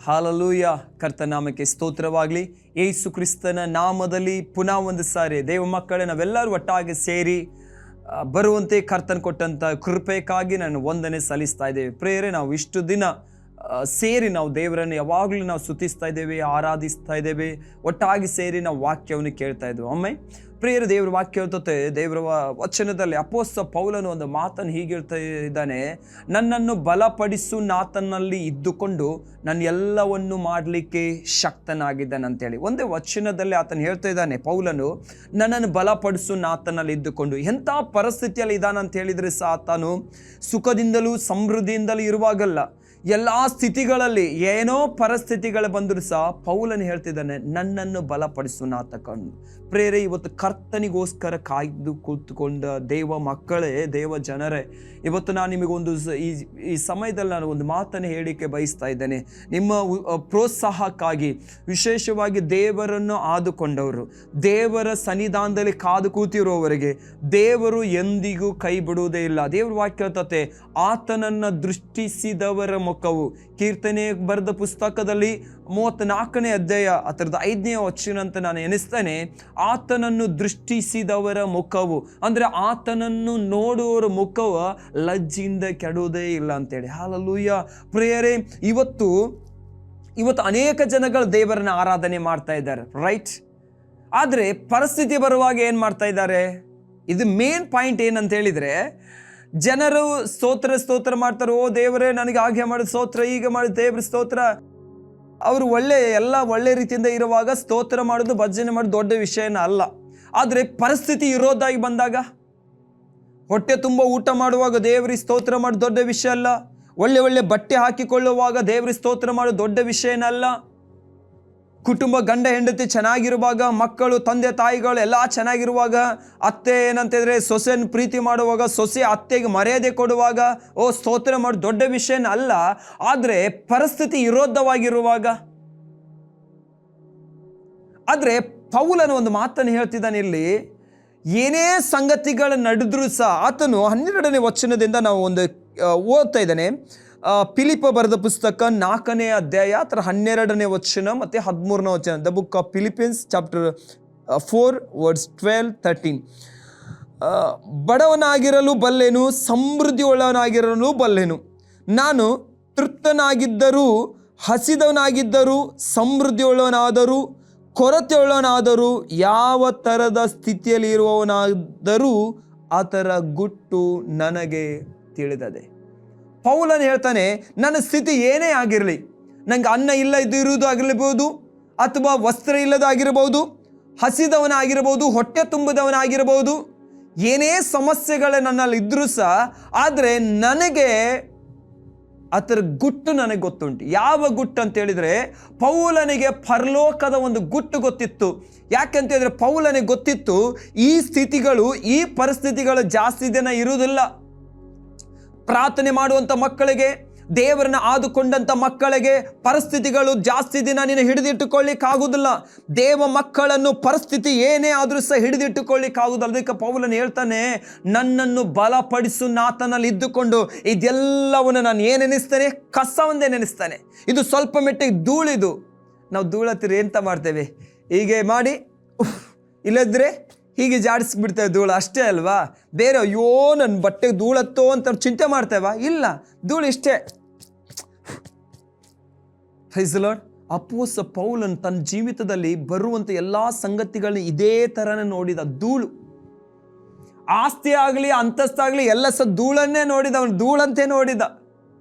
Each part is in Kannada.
ಹಾಲೆಲೂಯಾ. ಕರ್ತನಾಮಕ್ಕೆ ಸ್ತೋತ್ರವಾಗಲಿ. ಯೇಸು ಕ್ರಿಸ್ತನ ನಾಮದಲ್ಲಿ ಪುನಃ ಒಂದು ಸಾರಿ ದೇವ ಮಕ್ಕಳೇ ನಾವೆಲ್ಲರೂ ಒಟ್ಟಾಗಿ ಸೇರಿ ಬರುವಂತೆ ಕರ್ತನ ಕೊಟ್ಟಂಥ ಕೃಪೆಗಾಗಿ ನಾನು ವಂದನೆ ಸಲ್ಲಿಸ್ತಾ ಇದ್ದೇವೆ. ಪ್ರೇರೆ, ನಾವು ಇಷ್ಟು ದಿನ ಸೇರಿ ನಾವು ದೇವರನ್ನು ಯಾವಾಗಲೂ ನಾವು ಸ್ತುತಿಸ್ತಾ ಇದ್ದೇವೆ, ಆರಾಧಿಸ್ತಾ ಇದ್ದೇವೆ. ಒಟ್ಟಾಗಿ ಸೇರಿ ನಾವು ವಾಕ್ಯವನ್ನು ಕೇಳ್ತಾ ಇದ್ದೇವೆ. ಒಮ್ಮೆ ಪ್ರಿಯರ, ದೇವರ ವಾಕ್ಯ ಹೇಳ್ತತೆ. ದೇವರ ವಚನದಲ್ಲಿ ಅಪೊಸ್ತಲ ಪೌಲನು ಒಂದು ಮಾತನ್ನು ಹೀಗೆ ಹೇಳ್ತಾ ಇದ್ದಾನೆ, ನನ್ನನ್ನು ಬಲಪಡಿಸು ನಾತನಲ್ಲಿ ಇದ್ದುಕೊಂಡು ನಾನು ಎಲ್ಲವನ್ನು ಮಾಡಲಿಕ್ಕೆ ಶಕ್ತನಾಗಿದ್ದಾನೆ ಅಂತೇಳಿ. ಒಂದೇ ವಚನದಲ್ಲಿ ಆತನು ಹೇಳ್ತಾ ಇದ್ದಾನೆ, ಪೌಲನು ನನ್ನನ್ನು ಬಲಪಡಿಸು ನಾತನಲ್ಲಿ ಇದ್ದುಕೊಂಡು. ಎಂಥ ಪರಿಸ್ಥಿತಿಯಲ್ಲಿ ಇದ್ದಾನೆ ಅಂತ ಹೇಳಿದರೆ ಸಹ ಆತನು ಸುಖದಿಂದಲೂ ಸಮೃದ್ಧಿಯಿಂದಲೂ ಇರುವಾಗಲ್ಲ, ಎಲ್ಲ ಸ್ಥಿತಿಗಳಲ್ಲಿ ಏನೋ ಪರಿಸ್ಥಿತಿಗಳು ಬಂದರೂ ಸಹ ಪೌಲನು ಹೇಳ್ತಿದ್ದಾನೆ, ನನ್ನನ್ನು ಬಲಪಡಿಸು ನಾತಕನ್ನು. ಪ್ರೇರೆ, ಇವತ್ತು ಕರ್ತನಿಗೋಸ್ಕರ ಕಾಯ್ದು ಕೂತ್ಕೊಂಡ ದೇವ ಮಕ್ಕಳೇ, ದೇವ ಜನರೇ, ಇವತ್ತು ನಾನು ನಿಮಗೊಂದು ಈ ಸಮಯದಲ್ಲಿ ನಾನು ಒಂದು ಮಾತನ್ನು ಹೇಳಿಕೆ ಬಯಸ್ತಾ ಇದ್ದೇನೆ. ನಿಮ್ಮ ಪ್ರೋತ್ಸಾಹಕ್ಕಾಗಿ, ವಿಶೇಷವಾಗಿ ದೇವರನ್ನು ಆದುಕೊಂಡವರು, ದೇವರ ಸನ್ನಿಧಾನದಲ್ಲಿ ಕಾದು ಕೂತಿರುವವರಿಗೆ ದೇವರು ಎಂದಿಗೂ ಕೈ ಬಿಡುವುದೇ ಇಲ್ಲ. ದೇವರ ವಾಕ್ಯ ಹೇಳ್ತತೆ, ಆತನನ್ನು ದೃಷ್ಟಿಸಿದವರ ಮುಖವು, ಕೀರ್ತನೆ ಬರೆದ ಪುಸ್ತಕದಲ್ಲಿ 34ನೇ ಅಧ್ಯಾಯ ಅದರದ 5ನೇ ವಚನ ಅಂತ ನಾನು ಎನಿಸ್ತೇನೆ. ಆತನನ್ನು ದೃಷ್ಟಿಸಿದವರ ಮುಖವು ಅಂದರೆ ಆತನನ್ನು ನೋಡುವವರ ಮುಖವು ಲಜ್ಜಿಯಿಂದ ಕೆಡುವುದೇ ಇಲ್ಲ ಅಂತೇಳಿ. ಹಾಲೆಲೂಯಾ. ಪ್ರಿಯರೇ, ಇವತ್ತು ಅನೇಕ ಜನಗಳು ದೇವರನ್ನ ಆರಾಧನೆ ಮಾಡ್ತಾ ಇದ್ದಾರೆ, ರೈಟ್? ಆದರೆ ಪರಿಸ್ಥಿತಿ ಬರುವಾಗ ಏನು ಮಾಡ್ತಾ ಇದ್ದಾರೆ? ಇದು ಮೇನ್ ಪಾಯಿಂಟ್ ಏನಂತ ಹೇಳಿದರೆ, ಜನರು ಸ್ತೋತ್ರ ಮಾಡ್ತಾರೆ. ಓ ದೇವರೇ, ನನಗೆ ಹಾಗೆ ಮಾಡಿದ ಸ್ತೋತ್ರ, ಈಗ ಮಾಡಿದ ದೇವ್ರ ಸ್ತೋತ್ರ. ಅವರು ಎಲ್ಲ ಒಳ್ಳೆ ರೀತಿಯಿಂದ ಇರುವಾಗ ಸ್ತೋತ್ರ ಮಾಡೋದು, ಭಜನೆ ಮಾಡೋದು ದೊಡ್ಡ ವಿಷಯನ ಅಲ್ಲ. ಆದರೆ ಪರಿಸ್ಥಿತಿ ಇರೋದಾಗಿ ಬಂದಾಗ, ಹೊಟ್ಟೆ ತುಂಬ ಊಟ ಮಾಡುವಾಗ ದೇವರಿಗೆ ಸ್ತೋತ್ರ ಮಾಡೋದು ದೊಡ್ಡ ವಿಷಯ ಅಲ್ಲ. ಒಳ್ಳೆ ಬಟ್ಟೆ ಹಾಕಿಕೊಳ್ಳುವಾಗ ದೇವರಿಗೆ ಸ್ತೋತ್ರ ಮಾಡೋದು ದೊಡ್ಡ ವಿಷಯನಲ್ಲ. ಕುಟುಂಬ ಗಂಡ ಹೆಂಡತಿ ಚೆನ್ನಾಗಿರುವಾಗ, ಮಕ್ಕಳು ತಂದೆ ತಾಯಿಗಳು ಎಲ್ಲ ಚೆನ್ನಾಗಿರುವಾಗ, ಅತ್ತೆ ಏನಂತಿದ್ರೆ ಸೊಸೆಯನ್ನು ಪ್ರೀತಿ ಮಾಡುವಾಗ, ಸೊಸೆ ಅತ್ತೆಗೆ ಮರ್ಯಾದೆ ಕೊಡುವಾಗ ಓ ಸ್ತೋತ್ರ ಮಾಡೋದು ದೊಡ್ಡ ವಿಷಯನ ಅಲ್ಲ. ಆದರೆ ಪರಿಸ್ಥಿತಿ ವಿರೋಧವಾಗಿರುವಾಗ, ಆದರೆ ಪೌಲನು ಒಂದು ಮಾತನ್ನು ಹೇಳ್ತಿದ್ದಾನೆ ಇಲ್ಲಿ, ಏನೇ ಸಂಗತಿಗಳು ನಡೆದ್ರೂ ಸಹ ಆತನು 12ನೇ ವಚನದಿಂದ ನಾವು ಒಂದು ಓದ್ತಾ ಇದ್ದಾನೆ. ಫಿಲಿಪ್ಪ ಬರೆದ ಪುಸ್ತಕ 4ನೇ ಅಧ್ಯಾಯ 12ನೇ ವಚನ ಮತ್ತು 13ನೇ ವಚನ. The book of Philippians chapter 4 words 12-13. ಬಡವನಾಗಿರಲು ಬಲ್ಲೆನು, ಸಮೃದ್ಧಿಯುಳ್ಳವನಾಗಿರಲು ಬಲ್ಲೆನು. ನಾನು ತೃಪ್ತನಾಗಿದ್ದರೂ, ಹಸಿದವನಾಗಿದ್ದರೂ, ಸಮೃದ್ಧಿಯುಳ್ಳವನಾದರೂ, ಕೊರತೆಯುಳ್ಳವನಾದರೂ, ಯಾವ ಥರದ ಸ್ಥಿತಿಯಲ್ಲಿ ಇರುವವನಾದರೂ ಆತರ ಗುಟ್ಟು ನನಗೆ ತಿಳಿದದೆ. ಪೌಲನು ಹೇಳ್ತಾನೆ, ನನ್ನ ಸ್ಥಿತಿ ಏನೇ ಆಗಿರಲಿ, ನಂಗೆ ಅನ್ನ ಇರುವುದು ಆಗಿರಬಹುದು, ಅಥವಾ ವಸ್ತ್ರ ಇಲ್ಲದಾಗಿರಬಹುದು, ಹಸಿದವನಾಗಿರ್ಬೋದು, ಹೊಟ್ಟೆ ತುಂಬದವನಾಗಿರ್ಬೋದು, ಏನೇ ಸಮಸ್ಯೆಗಳು ನನ್ನಲ್ಲಿ ಇದ್ರೂ ಸಹ, ಆದರೆ ನನಗೆ ಅದರ ಗುಟ್ಟು ನನಗೆ ಗೊತ್ತುಂಟು. ಯಾವ ಗುಟ್ಟು ಅಂತ ಹೇಳಿದರೆ, ಪೌಲನಿಗೆ ಪರಲೋಕದ ಒಂದು ಗುಟ್ಟು ಗೊತ್ತಿತ್ತು. ಯಾಕಂತ ಹೇಳಿದ್ರೆ ಪೌಲನಿಗೆ ಗೊತ್ತಿತ್ತು, ಈ ಸ್ಥಿತಿಗಳು, ಈ ಪರಿಸ್ಥಿತಿಗಳು ಜಾಸ್ತಿ ದಿನ ಇರುವುದಿಲ್ಲ. ಪ್ರಾರ್ಥನೆ ಮಾಡುವಂಥ ಮಕ್ಕಳಿಗೆ, ದೇವರನ್ನ ಆದುಕೊಂಡಂಥ ಮಕ್ಕಳಿಗೆ ಪರಿಸ್ಥಿತಿಗಳು ಜಾಸ್ತಿ ದಿನ ನೀನು ಹಿಡಿದಿಟ್ಟುಕೊಳ್ಳಿಕ್ಕಾಗುವುದಿಲ್ಲ. ದೇವ ಮಕ್ಕಳನ್ನು ಪರಿಸ್ಥಿತಿ ಏನೇ ಆದರೂ ಸಹ ಹಿಡಿದಿಟ್ಟುಕೊಳ್ಳಿಕ್ಕಾಗುವುದಿಲ್ಲ. ಅದಕ್ಕೆ ಪೌಲನು ಹೇಳ್ತಾನೆ, ನನ್ನನ್ನು ಬಲಪಡಿಸು ನಾತನಲ್ಲಿ ಇದ್ದುಕೊಂಡು. ಇದೆಲ್ಲವನ್ನು ನಾನು ಏನೆನಿಸ್ತೇನೆ? ಕಸ ಒಂದೇ ನೆನೆಸ್ತಾನೆ. ಇದು ಸ್ವಲ್ಪ ಮೆಟ್ಟಿಗೆ ಧೂಳಿದು. ನಾವು ಧೂಳತ್ತಿರ ಎಂತ ಮಾಡ್ತೇವೆ? ಹೀಗೆ ಮಾಡಿ, ಇಲ್ಲದ್ರೆ ಹೀಗೆ ಜಾಡಿಸ್ಬಿಡ್ತೇವೆ ಧೂಳು, ಅಷ್ಟೇ ಅಲ್ವಾ? ಬೇರೆ ಅಯ್ಯೋ ನನ್ನ ಬಟ್ಟೆಗೆ ಧೂಳತ್ತೋ ಅಂತ ಚಿಂತೆ ಮಾಡ್ತೇವಾ? ಇಲ್ಲ, ಧೂಳು ಇಷ್ಟೇ. Price the lord. ಅಪೊಸ್ತಲ ಪೌಲನು ತನ್ನ ಜೀವಿತದಲ್ಲಿ ಬರುವಂಥ ಎಲ್ಲ ಸಂಗತಿಗಳನ್ನ ಇದೇ ಥರನೇ ನೋಡಿದ. ಧೂಳು, ಆಸ್ತಿ ಆಗಲಿ ಅಂತಸ್ತಾಗಲಿ ಎಲ್ಲ ಸಹ ಧೂಳನ್ನೇ ನೋಡಿದ. ಅವನು ಧೂಳಂತೆ ನೋಡಿದ.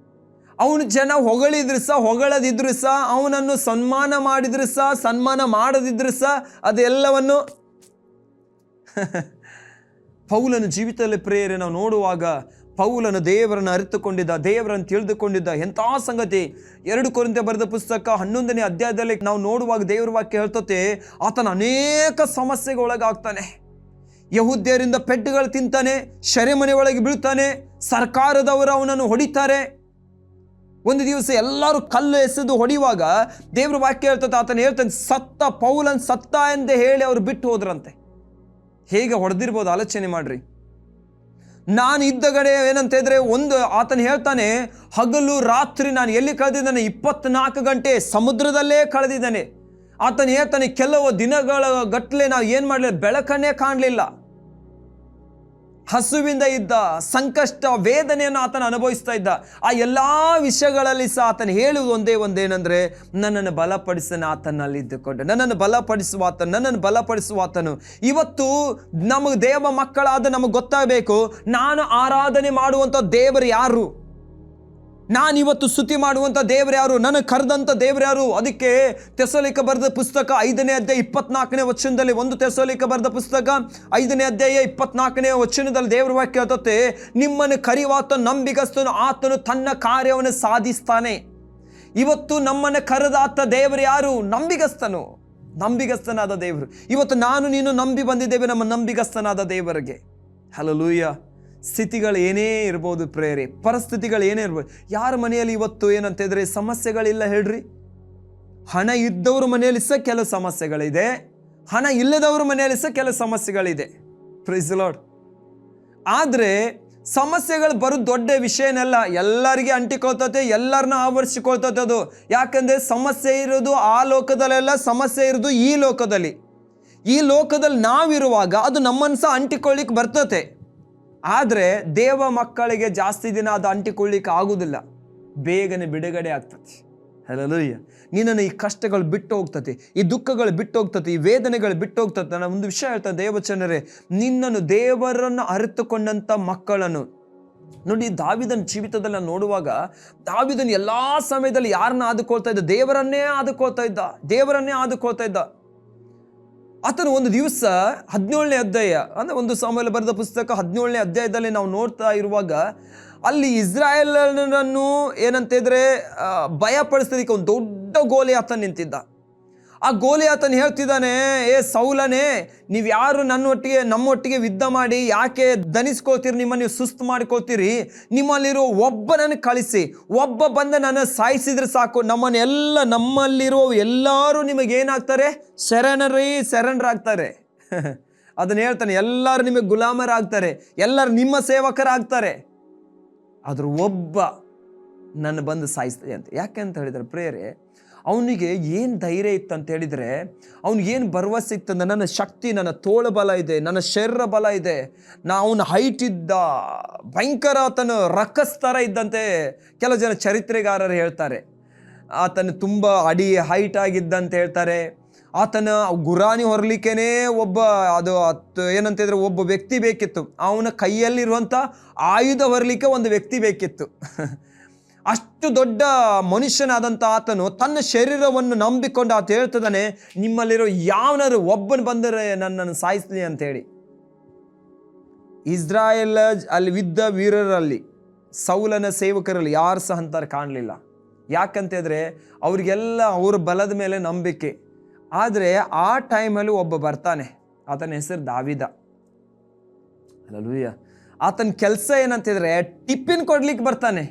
ಅವನು ಜನ ಹೊಗಳಿದ್ರು ಸಹ, ಹೊಗಳದಿದ್ರು ಸಹ, ಅವನನ್ನು ಸನ್ಮಾನ ಮಾಡಿದ್ರು ಸಹ, ಸನ್ಮಾನ ಮಾಡದಿದ್ರು ಸಹ, ಅದೆಲ್ಲವನ್ನು ಪೌಲನ ಜೀವಿತದಲ್ಲಿ ಪ್ರೇರೆ ನಾವು ನೋಡುವಾಗ, ಪೌಲನ ದೇವರನ್ನು ಅರಿತುಕೊಂಡಿದ್ದ, ದೇವರನ್ನು ತಿಳಿದುಕೊಂಡಿದ್ದ. ಎಂಥ ಸಂಗತಿ! 2 ಕೊರಿಂಥ್ಯ ಬರೆದ ಪುಸ್ತಕ 11ನೇ ಅಧ್ಯಾಯದಲ್ಲಿ ನಾವು ನೋಡುವಾಗ ದೇವರ ವಾಕ್ಯ ಹೇಳ್ತತೆ, ಆತನ ಅನೇಕ ಸಮಸ್ಯೆಗೆ ಒಳಗಾಗ್ತಾನೆ. ಯಹೂದ್ಯರಿಂದ ಪೆಟ್ಟುಗಳು ತಿಂತಾನೆ, ಸೆರೆಮನೆ ಒಳಗೆ ಬೀಳ್ತಾನೆ, ಸರ್ಕಾರದವರು ಅವನನ್ನು ಹೊಡಿತಾರೆ. ಒಂದು ದಿವಸ ಎಲ್ಲರೂ ಕಲ್ಲು ಎಸೆದು ಹೊಡೆಯುವಾಗ ದೇವ್ರ ವಾಕ್ಯ ಹೇಳ್ತದೆ, ಆತನು ಹೇಳ್ತಾನೆ, ಪೌಲನ್ ಸತ್ತ ಎಂದು ಹೇಳಿ ಅವರು ಬಿಟ್ಟು ಹೋದ್ರಂತೆ. ಹೇಗೆ ಹೊಡೆದಿರ್ಬೋದು ಆಲೋಚನೆ ಮಾಡ್ರಿ. ನಾನು ಇದ್ದಗಡೆ ಏನಂತ ಹೇಳಿದ್ರೆ ಆತನು ಹೇಳ್ತಾನೆ, ಹಗಲು ರಾತ್ರಿ ನಾನು ಎಲ್ಲಿ ಕಳೆದಿದ್ದಾನೆ? 24 ಗಂಟೆ ಸಮುದ್ರದಲ್ಲೇ ಕಳೆದಿದ್ದಾನೆ. ಆತನು ಹೇಳ್ತಾನೆ, ಕೆಲವು ದಿನಗಳ ಗಟ್ಟಲೆ ನಾವು ಏನು ಮಾಡಲಿಲ್ಲ, ಬೆಳಕನ್ನೇ ಕಾಣಲಿಲ್ಲ. ಹಸುವಿಂದ ಇದ್ದ, ಸಂಕಷ್ಟ ವೇದನೆಯನ್ನು ಆತನ ಅನುಭವಿಸ್ತಾ ಇದ್ದ. ಆ ಎಲ್ಲ ವಿಷಯಗಳಲ್ಲಿ ಸಹ ಆತನು ಹೇಳುವುದು ಒಂದೇನೆಂದರೆ, ನನ್ನನ್ನು ಬಲಪಡಿಸನ ಆತನಲ್ಲಿ ಇದ್ದುಕೊಂಡು, ನನ್ನನ್ನು ಬಲಪಡಿಸುವ ಆತನು. ಇವತ್ತು ನಮಗೆ ದೇವ ಮಕ್ಕಳಾದ ನಮಗೆ ಗೊತ್ತಾಗಬೇಕು, ನಾನು ಆರಾಧನೆ ಮಾಡುವಂಥ ದೇವರು ಯಾರು, ನಾನಿವತ್ತು ಸ್ತುತಿ ಮಾಡುವಂಥ ದೇವರು ಯಾರು, ನನಗೆ ಕರೆದಂಥ ದೇವರು ಯಾರು. ಅದಕ್ಕೆ ತೆಸಲೋನಿಕ ಬರೆದ ಪುಸ್ತಕ 5ನೇ ಅಧ್ಯಾಯ 24ನೇ ವಚನದಲ್ಲಿ, 1 ತೆಸಲೋನಿಕ ಬರೆದ ಪುಸ್ತಕ 5ನೇ ಅಧ್ಯಾಯ 24ನೇ ವಚನದಲ್ಲಿ ದೇವರ ವಾಕ್ಯ ಹೇಳ್ತತೆ, ನಿಮ್ಮನ್ನು ಕರೆಯುವಾತ ನಂಬಿಗಸ್ತನು, ಆತನು ತನ್ನ ಕಾರ್ಯವನ್ನು ಸಾಧಿಸ್ತಾನೆ. ಇವತ್ತು ನಮ್ಮನ್ನು ಕರೆದಾತ ದೇವರು ಯಾರು? ನಂಬಿಗಸ್ತನಾದ ದೇವರು. ಇವತ್ತು ನಾನು ನೀನು ನಂಬಿ ಬಂದಿದ್ದೇವೆ ನಮ್ಮ ನಂಬಿಗಸ್ತನಾದ ದೇವರಿಗೆ. ಹಲ್ಲೆಲೂಯಾ. ಸ್ಥಿತಿಗಳು ಏನೇ ಇರ್ಬೋದು ಪ್ರೇರೆ, ಪರಿಸ್ಥಿತಿಗಳು ಏನೇ ಇರ್ಬೋದು. ಯಾರ ಮನೆಯಲ್ಲಿ ಇವತ್ತು ಏನಂತಿದ್ರೆ ಸಮಸ್ಯೆಗಳಿಲ್ಲ ಹೇಳ್ರಿ? ಹಣ ಇದ್ದವ್ರ ಮನೆಯಲ್ಲಿ ಸಹ ಕೆಲವು ಸಮಸ್ಯೆಗಳಿದೆ, ಹಣ ಇಲ್ಲದವ್ರ ಮನೆಯಲ್ಲಿ ಸಹ ಕೆಲವು ಸಮಸ್ಯೆಗಳಿದೆ. Price the lord. ಆದರೆ ಸಮಸ್ಯೆಗಳು ಬರೋದು ದೊಡ್ಡ ವಿಷಯನೆಲ್ಲ, ಎಲ್ಲರಿಗೆ ಅಂಟಿಕೊಳ್ತತೆ, ಎಲ್ಲರನ್ನ ಆವರಿಸಿಕೊಳ್ತದೆ ಅದು. ಯಾಕಂದರೆ ಸಮಸ್ಯೆ ಇರೋದು ಆ ಲೋಕದಲ್ಲೆಲ್ಲ, ಸಮಸ್ಯೆ ಇರೋದು ಈ ಲೋಕದಲ್ಲಿ. ಈ ಲೋಕದಲ್ಲಿ ನಾವಿರುವಾಗ ಅದು ನಮ್ಮನ್ನು ಸಹ ಅಂಟಿಕೊಳ್ಳಿಕ್ಕೆ ಬರ್ತತೆ. ಆದರೆ ದೇವ ಮಕ್ಕಳಿಗೆ ಜಾಸ್ತಿ ದಿನ ಅದು ಅಂಟಿಕೊಳ್ಳಿಕ್ಕೆ ಆಗುವುದಿಲ್ಲ, ಬೇಗನೆ ಬಿಡುಗಡೆ ಆಗ್ತದೆ. ಹಲ್ಲೆಲೂಯಾ. ನಿನ್ನನ್ನು ಈ ಕಷ್ಟಗಳು ಬಿಟ್ಟು ಹೋಗ್ತದೆ, ಈ ದುಃಖಗಳು ಬಿಟ್ಟು ಹೋಗ್ತದೆ, ಈ ವೇದನೆಗಳು ಬಿಟ್ಟು ಹೋಗ್ತದೆ. ನಾನು ಒಂದು ವಿಷಯ ಹೇಳ್ತೇನೆ ದೇವಚನರೇ, ನಿನ್ನನ್ನು ದೇವರನ್ನು ಅರಿತುಕೊಂಡಂಥ ಮಕ್ಕಳನ್ನು ನೋಡಿ. ದಾವೀದನ ಜೀವಿತದಲ್ಲಿ ನೋಡುವಾಗ, ದಾವೀದನು ಎಲ್ಲ ಸಮಯದಲ್ಲಿ ಯಾರನ್ನ ಆದುಕೊಳ್ತಾ ಇದ್ದ? ದೇವರನ್ನೇ ಆದುಕೊಳ್ತಾ ಇದ್ದ. ಆತನು ಒಂದು ದಿವಸ 17ನೇ ಅಧ್ಯಾಯ ಅಂದರೆ 1 ಸಾಮುವೇಲ ಬರೆದ ಪುಸ್ತಕ 17ನೇ ಅಧ್ಯಾಯದಲ್ಲಿ ನಾವು ನೋಡ್ತಾ ಇರುವಾಗ, ಅಲ್ಲಿ ಇಸ್ರಾಯೇಲರನ್ನು ಏನಂತಿದ್ರೆ ಭಯಪಡಿಸೋದಕ್ಕೆ ಒಂದು ದೊಡ್ಡ ಗೋಲಿಯಾತನು ನಿಂತಿದ್ದ. ಆ ಗೋಲಿಯಾತನು ಹೇಳ್ತಿದ್ದಾನೆ, ಸೌಲನೇ, ನೀವು ಯಾರು ನಮ್ಮೊಟ್ಟಿಗೆ ಯುದ್ಧ ಮಾಡಿ ಯಾಕೆ ದಣಿಸ್ಕೊಳ್ತೀರಿ, ನಿಮ್ಮನ್ನು ನೀವು ಸುಸ್ತು ಮಾಡ್ಕೊಳ್ತೀರಿ? ನಿಮ್ಮಲ್ಲಿರೋ ಒಬ್ಬನನ್ನು ಕಳಿಸಿ, ಒಬ್ಬ ಬಂದ ನನ್ನ ಸಾಯಿಸಿದ್ರೆ ಸಾಕು, ನಮ್ಮಲ್ಲಿರೋ ಎಲ್ಲರೂ ನಿಮಗೇನಾಗ್ತಾರೆ? ಶರಣರ್ ಆಗ್ತಾರೆ. ಅದನ್ನು ಹೇಳ್ತಾನೆ, ಎಲ್ಲರೂ ನಿಮಗೆ ಗುಲಾಮರಾಗ್ತಾರೆ, ಎಲ್ಲರೂ ನಿಮ್ಮ ಸೇವಕರಾಗ್ತಾರೆ. ಆದರೂ ಒಬ್ಬ ನನ್ನ ಬಂದು ಸಾಯಿಸ್ತದೆ ಅಂತ. ಯಾಕೆ ಅಂತ ಹೇಳಿದರೆ ಪ್ರೇರೆ, ಅವನಿಗೆ ಏನು ಧೈರ್ಯ ಇತ್ತಂತ ಹೇಳಿದರೆ, ಅವನಿಗೇನು ಭರವಸೆ ಇತ್ತಂದ್ರೆ, ನನ್ನ ಶಕ್ತಿ, ನನ್ನ ತೋಳ ಬಲ ಇದೆ, ನನ್ನ ಶರೀರ ಬಲ ಇದೆ, ಅವನ ಹೈಟ್ ಇದ್ದ, ಭಯಂಕರ, ಆತನು ರಕ್ಕಸ್ ಥರ ಇದ್ದಂತೆ ಕೆಲವು ಜನ ಚರಿತ್ರೆಗಾರರು ಹೇಳ್ತಾರೆ. ಆತನು ತುಂಬ ಹೈಟ್ ಆಗಿದ್ದಂತ ಹೇಳ್ತಾರೆ. ಆತನ ಗುರಾಣಿ ಹೊರಲಿಕ್ಕೇನೆ ಏನಂತಿದ್ರೆ ಒಬ್ಬ ವ್ಯಕ್ತಿ ಬೇಕಿತ್ತು. ಅವನ ಕೈಯಲ್ಲಿರುವಂಥ ಆಯುಧ ಹೊರಲಿಕ್ಕೆ ಒಂದು ವ್ಯಕ್ತಿ ಬೇಕಿತ್ತು. ಅಷ್ಟು ದೊಡ್ಡ ಮನುಷ್ಯನಾದಂಥ ಆತನು ತನ್ನ ಶರೀರವನ್ನು ನಂಬಿಕೊಂಡು ಆತ ಹೇಳ್ತಿದ್ದಾನೆ, ನಿಮ್ಮಲ್ಲಿರೋ ಯಾವನಾರು ಒಬ್ಬನು ಬಂದರೆ ನನ್ನನ್ನು ಸಾಯಿಸ್ಲಿ ಅಂತೇಳಿ. ಇಸ್ರಾಯೇಲ್ ಅಲ್ಲಿ ವಿದ್ದ ವೀರರಲ್ಲಿ, ಸೌಲನ ಸೇವಕರಲ್ಲಿ ಯಾರು ಸಹ ಅಂತಾರೆ ಕಾಣಲಿಲ್ಲ. ಯಾಕಂತಂದರೆ ಅವ್ರಿಗೆಲ್ಲ ಅವ್ರ ಬಲದ ಮೇಲೆ ನಂಬಿಕೆ. ಆದರೆ ಆ ಟೈಮಲ್ಲಿ ಒಬ್ಬ ಬರ್ತಾನೆ, ಆತನ ಹೆಸರು ದಾವೀದ. ಹಲ್ಲೆಲೂಯಾ. ಆತನ ಕೆಲಸ ಏನಂತಿದ್ರೆ ಟಿಫಿನ್ ಕೊಡ್ಲಿಕ್ಕೆ ಬರ್ತಾನೆ.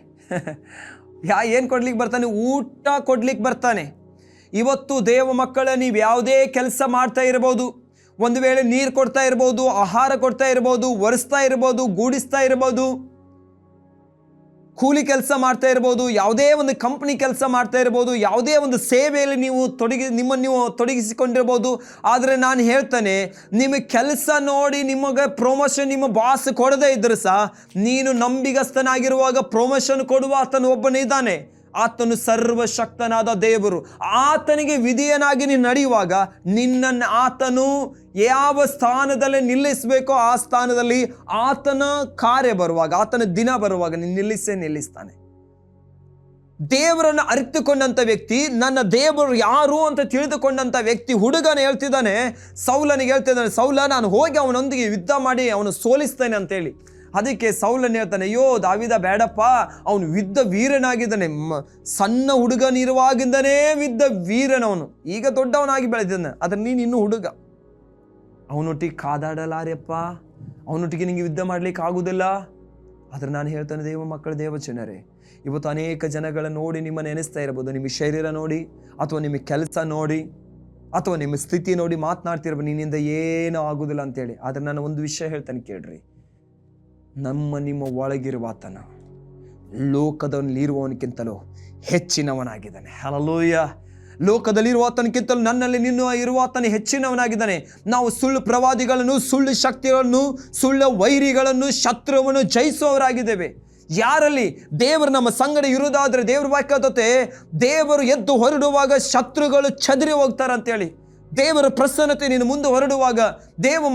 ಏನು ಕೊಡ್ಲಿಕ್ಕೆ ಬರ್ತಾನೆ? ಊಟ ಕೊಡ್ಲಿಕ್ಕೆ ಬರ್ತಾನೆ. ಇವತ್ತು ದೇವ ಮಕ್ಕಳ, ನೀವು ಯಾವುದೇ ಕೆಲಸ ಮಾಡ್ತಾ ಇರ್ಬೋದು, ಒಂದು ವೇಳೆ ನೀರು ಕೊಡ್ತಾ ಇರ್ಬೋದು, ಆಹಾರ ಕೊಡ್ತಾ ಇರ್ಬೋದು, ಒರೆಸ್ತಾ ಇರ್ಬೋದು, ಗೂಡಿಸ್ತಾ ಇರ್ಬೋದು, ಕೂಲಿ ಕೆಲಸ ಮಾಡ್ತಾ ಇರ್ಬೋದು, ಯಾವುದೇ ಒಂದು ಕಂಪ್ನಿ ಕೆಲಸ ಮಾಡ್ತಾ ಇರ್ಬೋದು, ಯಾವುದೇ ಒಂದು ಸೇವೆಯಲ್ಲಿ ನಿಮ್ಮನ್ನು ತೊಡಗಿಸಿಕೊಂಡಿರ್ಬೋದು. ಆದರೆ ನಾನು ಹೇಳ್ತಾನೆ, ನಿಮಗೆ ಕೆಲಸ ನೋಡಿ ನಿಮಗೆ ಪ್ರಮೋಷನ್ ನಿಮ್ಮ ಬಾಸ್ ಕೊಡದೇ ಇದ್ದರೂ ಸಹ, ನೀನು ನಂಬಿಗಸ್ತನಾಗಿರುವಾಗ ಪ್ರಮೋಷನ್ ಕೊಡುವ ಆತನು ಒಬ್ಬನಿದ್ದಾನೆ. ಆತನು ಸರ್ವಶಕ್ತನಾದ ದೇವರು. ಆತನಿಗೆ ವಿಧೇಯನಾಗಿ ನೀನು ನಡೆಯುವಾಗ ನಿನ್ನನ್ನು ಆತನು ಯಾವ ಸ್ಥಾನದಲ್ಲಿ ನಿಲ್ಲಿಸಬೇಕೋ ಆ ಸ್ಥಾನದಲ್ಲಿ ಆತನ ಕಾರ್ಯ ಬರುವಾಗ, ಆತನ ದಿನ ಬರುವಾಗ ನೀನು ನಿಲ್ಲಿಸ್ತಾನೆ. ದೇವರನ್ನು ಅರಿತುಕೊಂಡಂಥ ವ್ಯಕ್ತಿ, ನನ್ನ ದೇವರು ಯಾರು ಅಂತ ತಿಳಿದುಕೊಂಡಂಥ ವ್ಯಕ್ತಿ, ಹುಡುಗನ ಹೇಳ್ತಿದ್ದಾನೆ, ಸೌಲನಿಗೆ ಹೇಳ್ತಿದ್ದಾನೆ, ಸೌಲ, ನಾನು ಹೋಗಿ ಅವನೊಂದಿಗೆ ಯುದ್ಧ ಮಾಡಿ ಅವನು ಸೋಲಿಸ್ತೇನೆ ಅಂತೇಳಿ. ಅದಕ್ಕೆ ಸೌಲನ್ ಹೇಳ್ತಾನೆ, ಅಯ್ಯೋ ದಾವೀದ ಬೇಡಪ್ಪ, ಅವನು ಯುದ್ಧ ವೀರನಾಗಿದ್ದಾನೆ, ಸಣ್ಣ ಹುಡುಗನಿರುವಾಗಿಂದನೇ ಯುದ್ಧ ವೀರನವನು, ಈಗ ದೊಡ್ಡವನಾಗಿ ಬೆಳೆದಿದ್ದಾನೆ, ಆದರೆ ನೀನು ಇನ್ನೂ ಹುಡುಗ, ಅವನೊಟ್ಟಿಗೆ ಕಾದಾಡಲಾರ್ಯಪ್ಪ, ಅವನೊಟ್ಟಿಗೆ ನಿಂಗೆ ಯುದ್ಧ ಮಾಡ್ಲಿಕ್ಕೆ ಆಗುವುದಿಲ್ಲ. ಆದರೆ ನಾನು ಹೇಳ್ತಾನೆ, ದೇವ ಮಕ್ಕಳು, ದೇವಚನರೇ, ಇವತ್ತು ಅನೇಕ ಜನಗಳ ನೋಡಿ ನಿಮ್ಮನ್ನು ನೆನೆಸ್ತಾ ಇರ್ಬೋದು, ನಿಮ್ಮ ಶರೀರ ನೋಡಿ, ಅಥವಾ ನಿಮ್ಮ ಕೆಲಸ ನೋಡಿ, ಅಥವಾ ನಿಮ್ಮ ಸ್ಥಿತಿ ನೋಡಿ ಮಾತನಾಡ್ತಿರ್ಬೋದು, ನಿನ್ನಿಂದ ಏನೂ ಆಗೋದಿಲ್ಲ ಅಂತೇಳಿ. ಆದರೆ ನಾನು ಒಂದು ವಿಷಯ ಹೇಳ್ತಾನೆ ಕೇಳ್ರಿ, ನಿಮ್ಮ ಒಳಗಿರುವ ಆತನ ಲೋಕದಲ್ಲಿರುವವನಿಗಿಂತಲೂ ಹೆಚ್ಚಿನವನಾಗಿದ್ದಾನೆ. ಹಲ್ಲೆಲೂಯಾ. ಲೋಕದಲ್ಲಿರುವ ಆತನಕ್ಕಿಂತಲೂ ನನ್ನಲ್ಲಿ ಇರುವ ಆತನ ಹೆಚ್ಚಿನವನಾಗಿದ್ದಾನೆ. ನಾವು ಸುಳ್ಳು ಪ್ರವಾದಿಗಳನ್ನು, ಸುಳ್ಳು ಶಕ್ತಿಗಳನ್ನು, ಸುಳ್ಳು ವೈರಿಗಳನ್ನು, ಶತ್ರುವನ್ನು ಜಯಿಸುವವರಾಗಿದ್ದೇವೆ. ಯಾರಲ್ಲಿ ದೇವರು ನಮ್ಮ ಸಂಗಡ ಇರುವುದಾದರೆ ದೇವ್ರ ವಾಕ್ಯತೆ ದೇವರು ಎದ್ದು ಹೊರಡುವಾಗ ಶತ್ರುಗಳು ಚದರಿ ಹೋಗ್ತಾರಂತೇಳಿ. ದೇವರ ಪ್ರಸನ್ನತೆ ನೀನು ಮುಂದೆ ಹೊರಡುವಾಗ,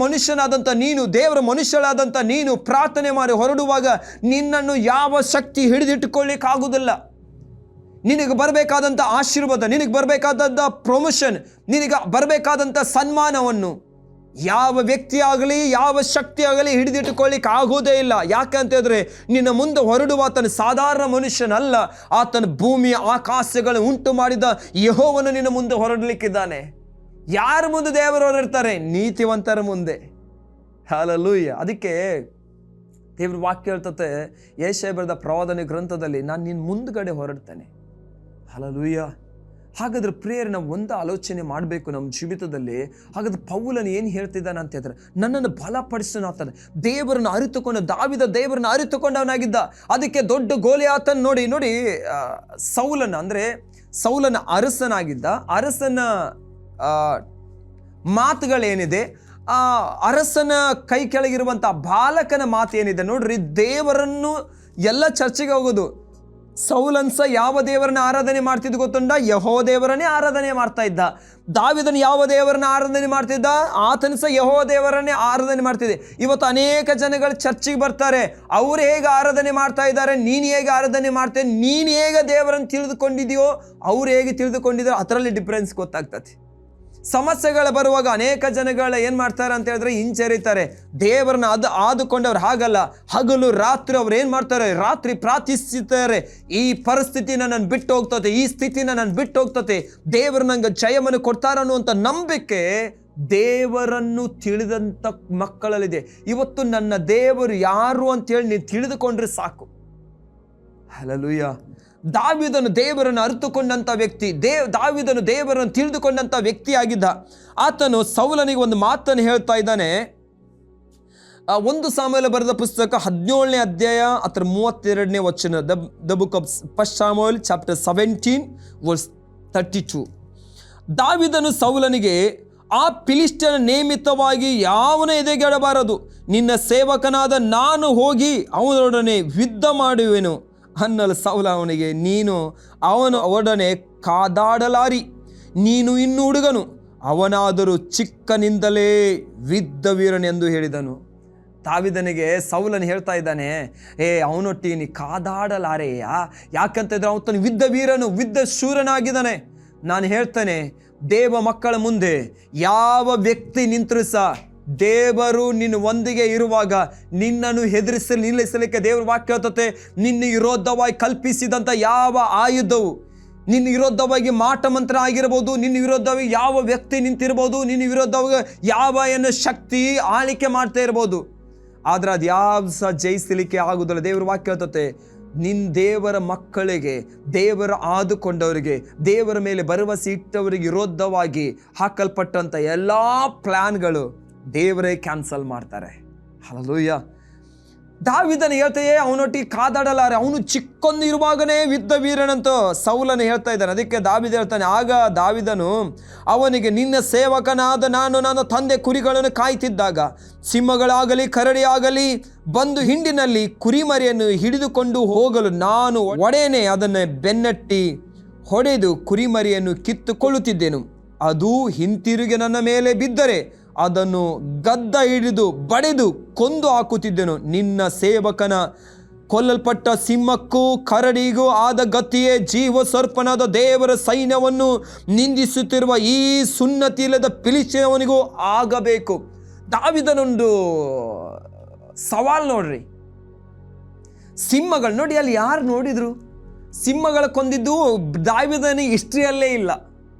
ಮನುಷ್ಯನಾದಂಥ ನೀನು, ದೇವರ ಮನುಷ್ಯನಾದಂಥ ನೀನು ಪ್ರಾರ್ಥನೆ ಮಾಡಿ ಹೊರಡುವಾಗ ನಿನ್ನನ್ನು ಯಾವ ಶಕ್ತಿ ಹಿಡಿದಿಟ್ಟುಕೊಳ್ಳಿಕ್ಕಾಗುವುದಿಲ್ಲ. ನಿನಗೆ ಬರಬೇಕಾದಂಥ ಆಶೀರ್ವಾದ, ನಿನಗೆ ಬರಬೇಕಾದಂಥ ಪ್ರಮೋಷನ್, ನಿನಗೆ ಬರಬೇಕಾದಂಥ ಸನ್ಮಾನವನ್ನು ಯಾವ ವ್ಯಕ್ತಿ ಆಗಲಿ, ಯಾವ ಶಕ್ತಿ ಆಗಲಿ ಹಿಡಿದಿಟ್ಟುಕೊಳ್ಳಿಕ್ಕೆ ಆಗೋದೇ ಇಲ್ಲ. ಯಾಕೆ ಅಂತ ಹೇಳಿದ್ರೆ ನಿನ್ನ ಮುಂದೆ ಹೊರಡುವ ಆತನ ಸಾಧಾರಣ ಮನುಷ್ಯನಲ್ಲ. ಆತನ ಭೂಮಿ ಆಕಾಶಗಳನ್ನು ಉಂಟು ಮಾಡಿದ ಯೆಹೋವನು ನಿನ್ನ ಮುಂದೆ ಹೊರಡಲಿಕ್ಕಿದ್ದಾನೆ. ಯಾರ ಮುಂದೆ ದೇವರು ಹೊರಡ್ತಾರೆ? ನೀತಿವಂತರ ಮುಂದೆ. ಹಲ್ಲೆಲೂಯಾ. ಅದಕ್ಕೆ ದೇವ್ರ ವಾಕ್ಯ ಹೇಳ್ತತೆ, ಯೆಶಾಯ ಬರೆದ ಪ್ರವಾದನೆ ಗ್ರಂಥದಲ್ಲಿ, ನಾನು ನಿನ್ನ ಮುಂದ್ಗಡೆ ಹೊರಡ್ತೇನೆ. ಹಲ್ಲೆಲೂಯಾ. ಹಾಗಾದ್ರೆ ಪ್ರಿಯರೇ, ನಾವು ಒಂದು ಆಲೋಚನೆ ಮಾಡಬೇಕು ನಮ್ಮ ಜೀವಿತದಲ್ಲಿ. ಹಾಗಾದ್ರೆ ಪೌಲನು ಏನು ಹೇಳ್ತಿದ್ದಾನೆ ಅಂತ ಹೇಳಿದ್ರೆ, ನನ್ನನ್ನು ಬಲಪಡಿಸೋನಾಗ್ತಾನೆ. ದೇವರನ್ನು ಅರಿತುಕೊಂಡು, ದಾವಿದ ದೇವರನ್ನು ಅರಿತುಕೊಂಡವನಾಗಿದ್ದ. ಅದಕ್ಕೆ ದೊಡ್ಡ ಗೋಲಿಯಾತನ ನೋಡಿ ಸೌಲನ, ಅಂದರೆ ಸೌಲನ ಅರಸನಾಗಿದ್ದ. ಅರಸನ ಮಾತುಗಳೇನಿದೆ, ಆ ಅರಸನ ಕೈ ಕೆಳಗಿರುವಂಥ ಬಾಲಕನ ಮಾತು ಏನಿದೆ ನೋಡ್ರಿ, ದೇವರನ್ನು ಎಲ್ಲ ಚರ್ಚೆಗೆ ಹೋಗೋದು. ಸೌಲನ್ಸ ಯಾವ ದೇವರನ್ನ ಆರಾಧನೆ ಮಾಡ್ತಿದ್ದು ಗೊತ್ತುಂಟ? ಯೆಹೋವ ದೇವರನ್ನೇ ಆರಾಧನೆ ಮಾಡ್ತಾ ಇದ್ದ. ದಾವಿದನು ಯಾವ ದೇವರನ್ನ ಆರಾಧನೆ ಮಾಡ್ತಿದ್ದ? ಆತನ ಸಹ ಯೆಹೋವ ದೇವರನ್ನೇ ಆರಾಧನೆ ಮಾಡ್ತಿದ್ದೆ. ಇವತ್ತು ಅನೇಕ ಜನಗಳು ಚರ್ಚಿಗೆ ಬರ್ತಾರೆ. ಅವ್ರು ಹೇಗೆ ಆರಾಧನೆ ಮಾಡ್ತಾ ಇದ್ದಾರೆ, ನೀನು ಹೇಗೆ ಆರಾಧನೆ ಮಾಡ್ತೇನೆ, ನೀನು ಹೇಗೆ ದೇವರನ್ನು ತಿಳಿದುಕೊಂಡಿದೆಯೋ, ಅವ್ರು ಹೇಗೆ ತಿಳಿದುಕೊಂಡಿದ್ದಾರೋ ಅದರಲ್ಲಿ ಡಿಫ್ರೆನ್ಸ್ ಗೊತ್ತಾಗ್ತದೆ. ಸಮಸ್ಯೆಗಳು ಬರುವಾಗ ಅನೇಕ ಜನಗಳು ಏನು ಮಾಡ್ತಾರೆ ಅಂತ ಹೇಳಿದ್ರೆ ಹಿಂಚರಿತಾರೆ. ದೇವರನ್ನ ಆದುಕೊಂಡವ್ರು ಹಾಗಲ್ಲ. ಹಗಲು ರಾತ್ರಿ ಅವ್ರು ಏನು ಮಾಡ್ತಾರೆ? ರಾತ್ರಿ ಪ್ರಾರ್ಥಿಸ್ತಾರೆ. ಈ ಪರಿಸ್ಥಿತಿ ನನ್ನ ಬಿಟ್ಟು ಹೋಗ್ತದೆ, ಈ ಸ್ಥಿತಿನ ನನ್ನ ಬಿಟ್ಟು ಹೋಗ್ತದೆ, ದೇವರು ನಂಗೆ ಜಯವನ್ನು ಕೊಡ್ತಾರೆ ಅನ್ನುವಂಥ ನಂಬಿಕೆ ದೇವರನ್ನು ತಿಳಿದಂಥ ಮಕ್ಕಳಲ್ಲಿದೆ. ಇವತ್ತು ನನ್ನ ದೇವರು ಯಾರು ಅಂತೇಳಿ ನೀವು ತಿಳಿದುಕೊಂಡ್ರೆ ಸಾಕು. ಹಲ್ಲೆಲೂಯಾ. ದಾವಿದನು ದೇವರನ್ನು ಅರಿತುಕೊಂಡಂಥ ವ್ಯಕ್ತಿ, ದಾವಿದನು ದೇವರನ್ನು ತಿಳಿದುಕೊಂಡಂಥ ವ್ಯಕ್ತಿಯಾಗಿದ್ದ. ಆತನು ಸೌಲನಿಗೆ ಒಂದು ಮಾತನ್ನು ಹೇಳ್ತಾ ಇದ್ದಾನೆ. 1 ಸಾಮುವೇಲ ಬರೆದ ಪುಸ್ತಕ 17ನೇ ಅಧ್ಯಾಯ 32ನೇ ವಚನ. The book of first Samuel chapter 17 verse 32. ದಾವಿದನು ಸೌಲನಿಗೆ, ಆ ಫಿಲಿಷ್ಟಿಯನ ನೇಮಿತವಾಗಿ ಯಾವನ ಎದೆಗೆಡಬಾರದು, ನಿನ್ನ ಸೇವಕನಾದ ನಾನು ಹೋಗಿ ಅವನೊಡನೆ ಯುದ್ಧ ಮಾಡುವೆನು ಅನ್ನಲು ಸೌಲ ಅವನಿಗೆ, ನೀನು ಅವನ ಒಡನೆ ಕಾದಾಡಲಾರಿ, ನೀನು ಇನ್ನು ಹುಡುಗನು, ಅವನಾದರೂ ಚಿಕ್ಕನಿಂದಲೇ ಯುದ್ಧವೀರನೆಂದು ಹೇಳಿದನು. ದಾವಿದನಿಗೆ ಸೌಲನು ಹೇಳ್ತಾ ಇದ್ದಾನೆ, ಅವನೊಟ್ಟಿಗೆ ನೀ ಕಾದಾಡಲಾರೆಯ. ಯಾಕಂತಂದ್ರೆ ಅವನು ಯುದ್ಧವೀರನು, ಯುದ್ಧ ಶೂರನಾಗಿದ್ದಾನೆ. ನಾನು ಹೇಳ್ತೇನೆ, ದೇವ ಮಕ್ಕಳ ಮುಂದೆ ಯಾವ ವ್ಯಕ್ತಿ ನಿಂತರೂ ಸಹ ದೇವರು ನಿನ್ನ ಒಂದಿಗೆ ಇರುವಾಗ ನಿನ್ನನ್ನು ನಿಲ್ಲಿಸಲಿಕ್ಕೆ ದೇವರ ವಾಕ್ಯ ಹೇಳ್ತತೆ, ನಿನ್ನ ವಿರೋಧವಾಗಿ ಕಲ್ಪಿಸಿದಂಥ ಯಾವ ಆಯುಧವು, ನಿನ್ನ ವಿರೋಧವಾಗಿ ಮಾಟ ಮಂತ್ರ ಆಗಿರ್ಬೋದು, ನಿನ್ನ ವಿರೋಧವಾಗಿ ಯಾವ ವ್ಯಕ್ತಿ ನಿಂತಿರ್ಬೋದು, ನಿನ್ನ ವಿರೋಧವಾಗಿ ಯಾವ ಏನು ಶಕ್ತಿ ಆಳಿಕೆ ಮಾಡ್ತಾ ಇರ್ಬೋದು, ಆದ್ರೆ ಅದು ಯಾವ ಸಹ ಜಯಿಸಲಿಕ್ಕೆ ಆಗುವುದಿಲ್ಲ. ದೇವರ ವಾಕ್ಯ ಹೇಳ್ತತೆ, ನಿನ್ನ ದೇವರ ಮಕ್ಕಳಿಗೆ, ದೇವರ ಆದುಕೊಂಡವರಿಗೆ, ದೇವರ ಮೇಲೆ ಭರವಸೆ ಇಟ್ಟವರಿಗೆ ವಿರೋಧವಾಗಿ ಹಾಕಲ್ಪಟ್ಟಂಥ ಎಲ್ಲ ಪ್ಲಾನ್ಗಳು ದೇವರೇ ಕ್ಯಾನ್ಸಲ್ ಮಾಡ್ತಾರೆ. ಹಲ್ಲೆಲೂಯಾ. ದಾವಿದನ ಹೇಳ್ತೆಯೇ ಅವನೊಟ್ಟಿಗೆ ಕಾದಾಡಲಾರೆ, ಅವನು ಚಿಕ್ಕೊಂದು ಇರುವಾಗನೇ ಯುದ್ಧ ವೀರನಂತ ಸೌಲನು ಹೇಳ್ತಾ ಇದ್ದಾನೆ. ಅದಕ್ಕೆ ದಾವಿದ ಹೇಳ್ತಾನೆ, ಆಗ ದಾವಿದನು ಅವನಿಗೆ, ನಿನ್ನ ಸೇವಕನಾದ ನಾನು ನನ್ನ ತಂದೆ ಕುರಿಗಳನ್ನು ಕಾಯ್ತಿದ್ದಾಗ ಸಿಂಹಗಳಾಗಲಿ ಕರಡಿ ಆಗಲಿ ಬಂದು ಹಿಂಡಿನಲ್ಲಿ ಕುರಿಮರಿಯನ್ನು ಹಿಡಿದುಕೊಂಡು ಹೋಗಲು ನಾನು ಒಡೆಯನೆ ಅದನ್ನು ಬೆನ್ನಟ್ಟಿ ಹೊಡೆದು ಕುರಿಮರಿಯನ್ನು ಕಿತ್ತುಕೊಳ್ಳುತ್ತಿದ್ದೆನು. ಅದು ಹಿಂತಿರುಗಿ ನನ್ನ ಮೇಲೆ ಬಿದ್ದರೆ ಅದನ್ನು ಗದ್ದ ಹಿಡಿದು ಬಡೆದು ಕೊಂದು ಹಾಕುತ್ತಿದ್ದೆನು. ನಿನ್ನ ಸೇವಕನ ಕೊಲ್ಲಲ್ಪಟ್ಟ ಸಿಂಹಕ್ಕೂ ಕರಡಿಗೂ ಆದ ಗತಿಯೇ ಜೀವ ಸರ್ಪನಾದ ದೇವರ ಸೈನ್ಯವನ್ನು ನಿಂದಿಸುತ್ತಿರುವ ಈ ಸುನ್ನತಿ ಇಲ್ಲದ ಫಿಲಿಷ್ಟಿಯನಿಗೂ ಆಗಬೇಕು. ದಾವಿದನೊಂದು ಸವಾಲ್ ನೋಡ್ರಿ. ಸಿಂಹಗಳು ನೋಡಿ, ಅಲ್ಲಿ ಯಾರು ನೋಡಿದ್ರು ಸಿಂಹಗಳ ಕೊಂದಿದ್ದು ದಾವಿದನಿಗೆ ಹಿಸ್ಟ್ರಿಯಲ್ಲೇ ಇಲ್ಲ.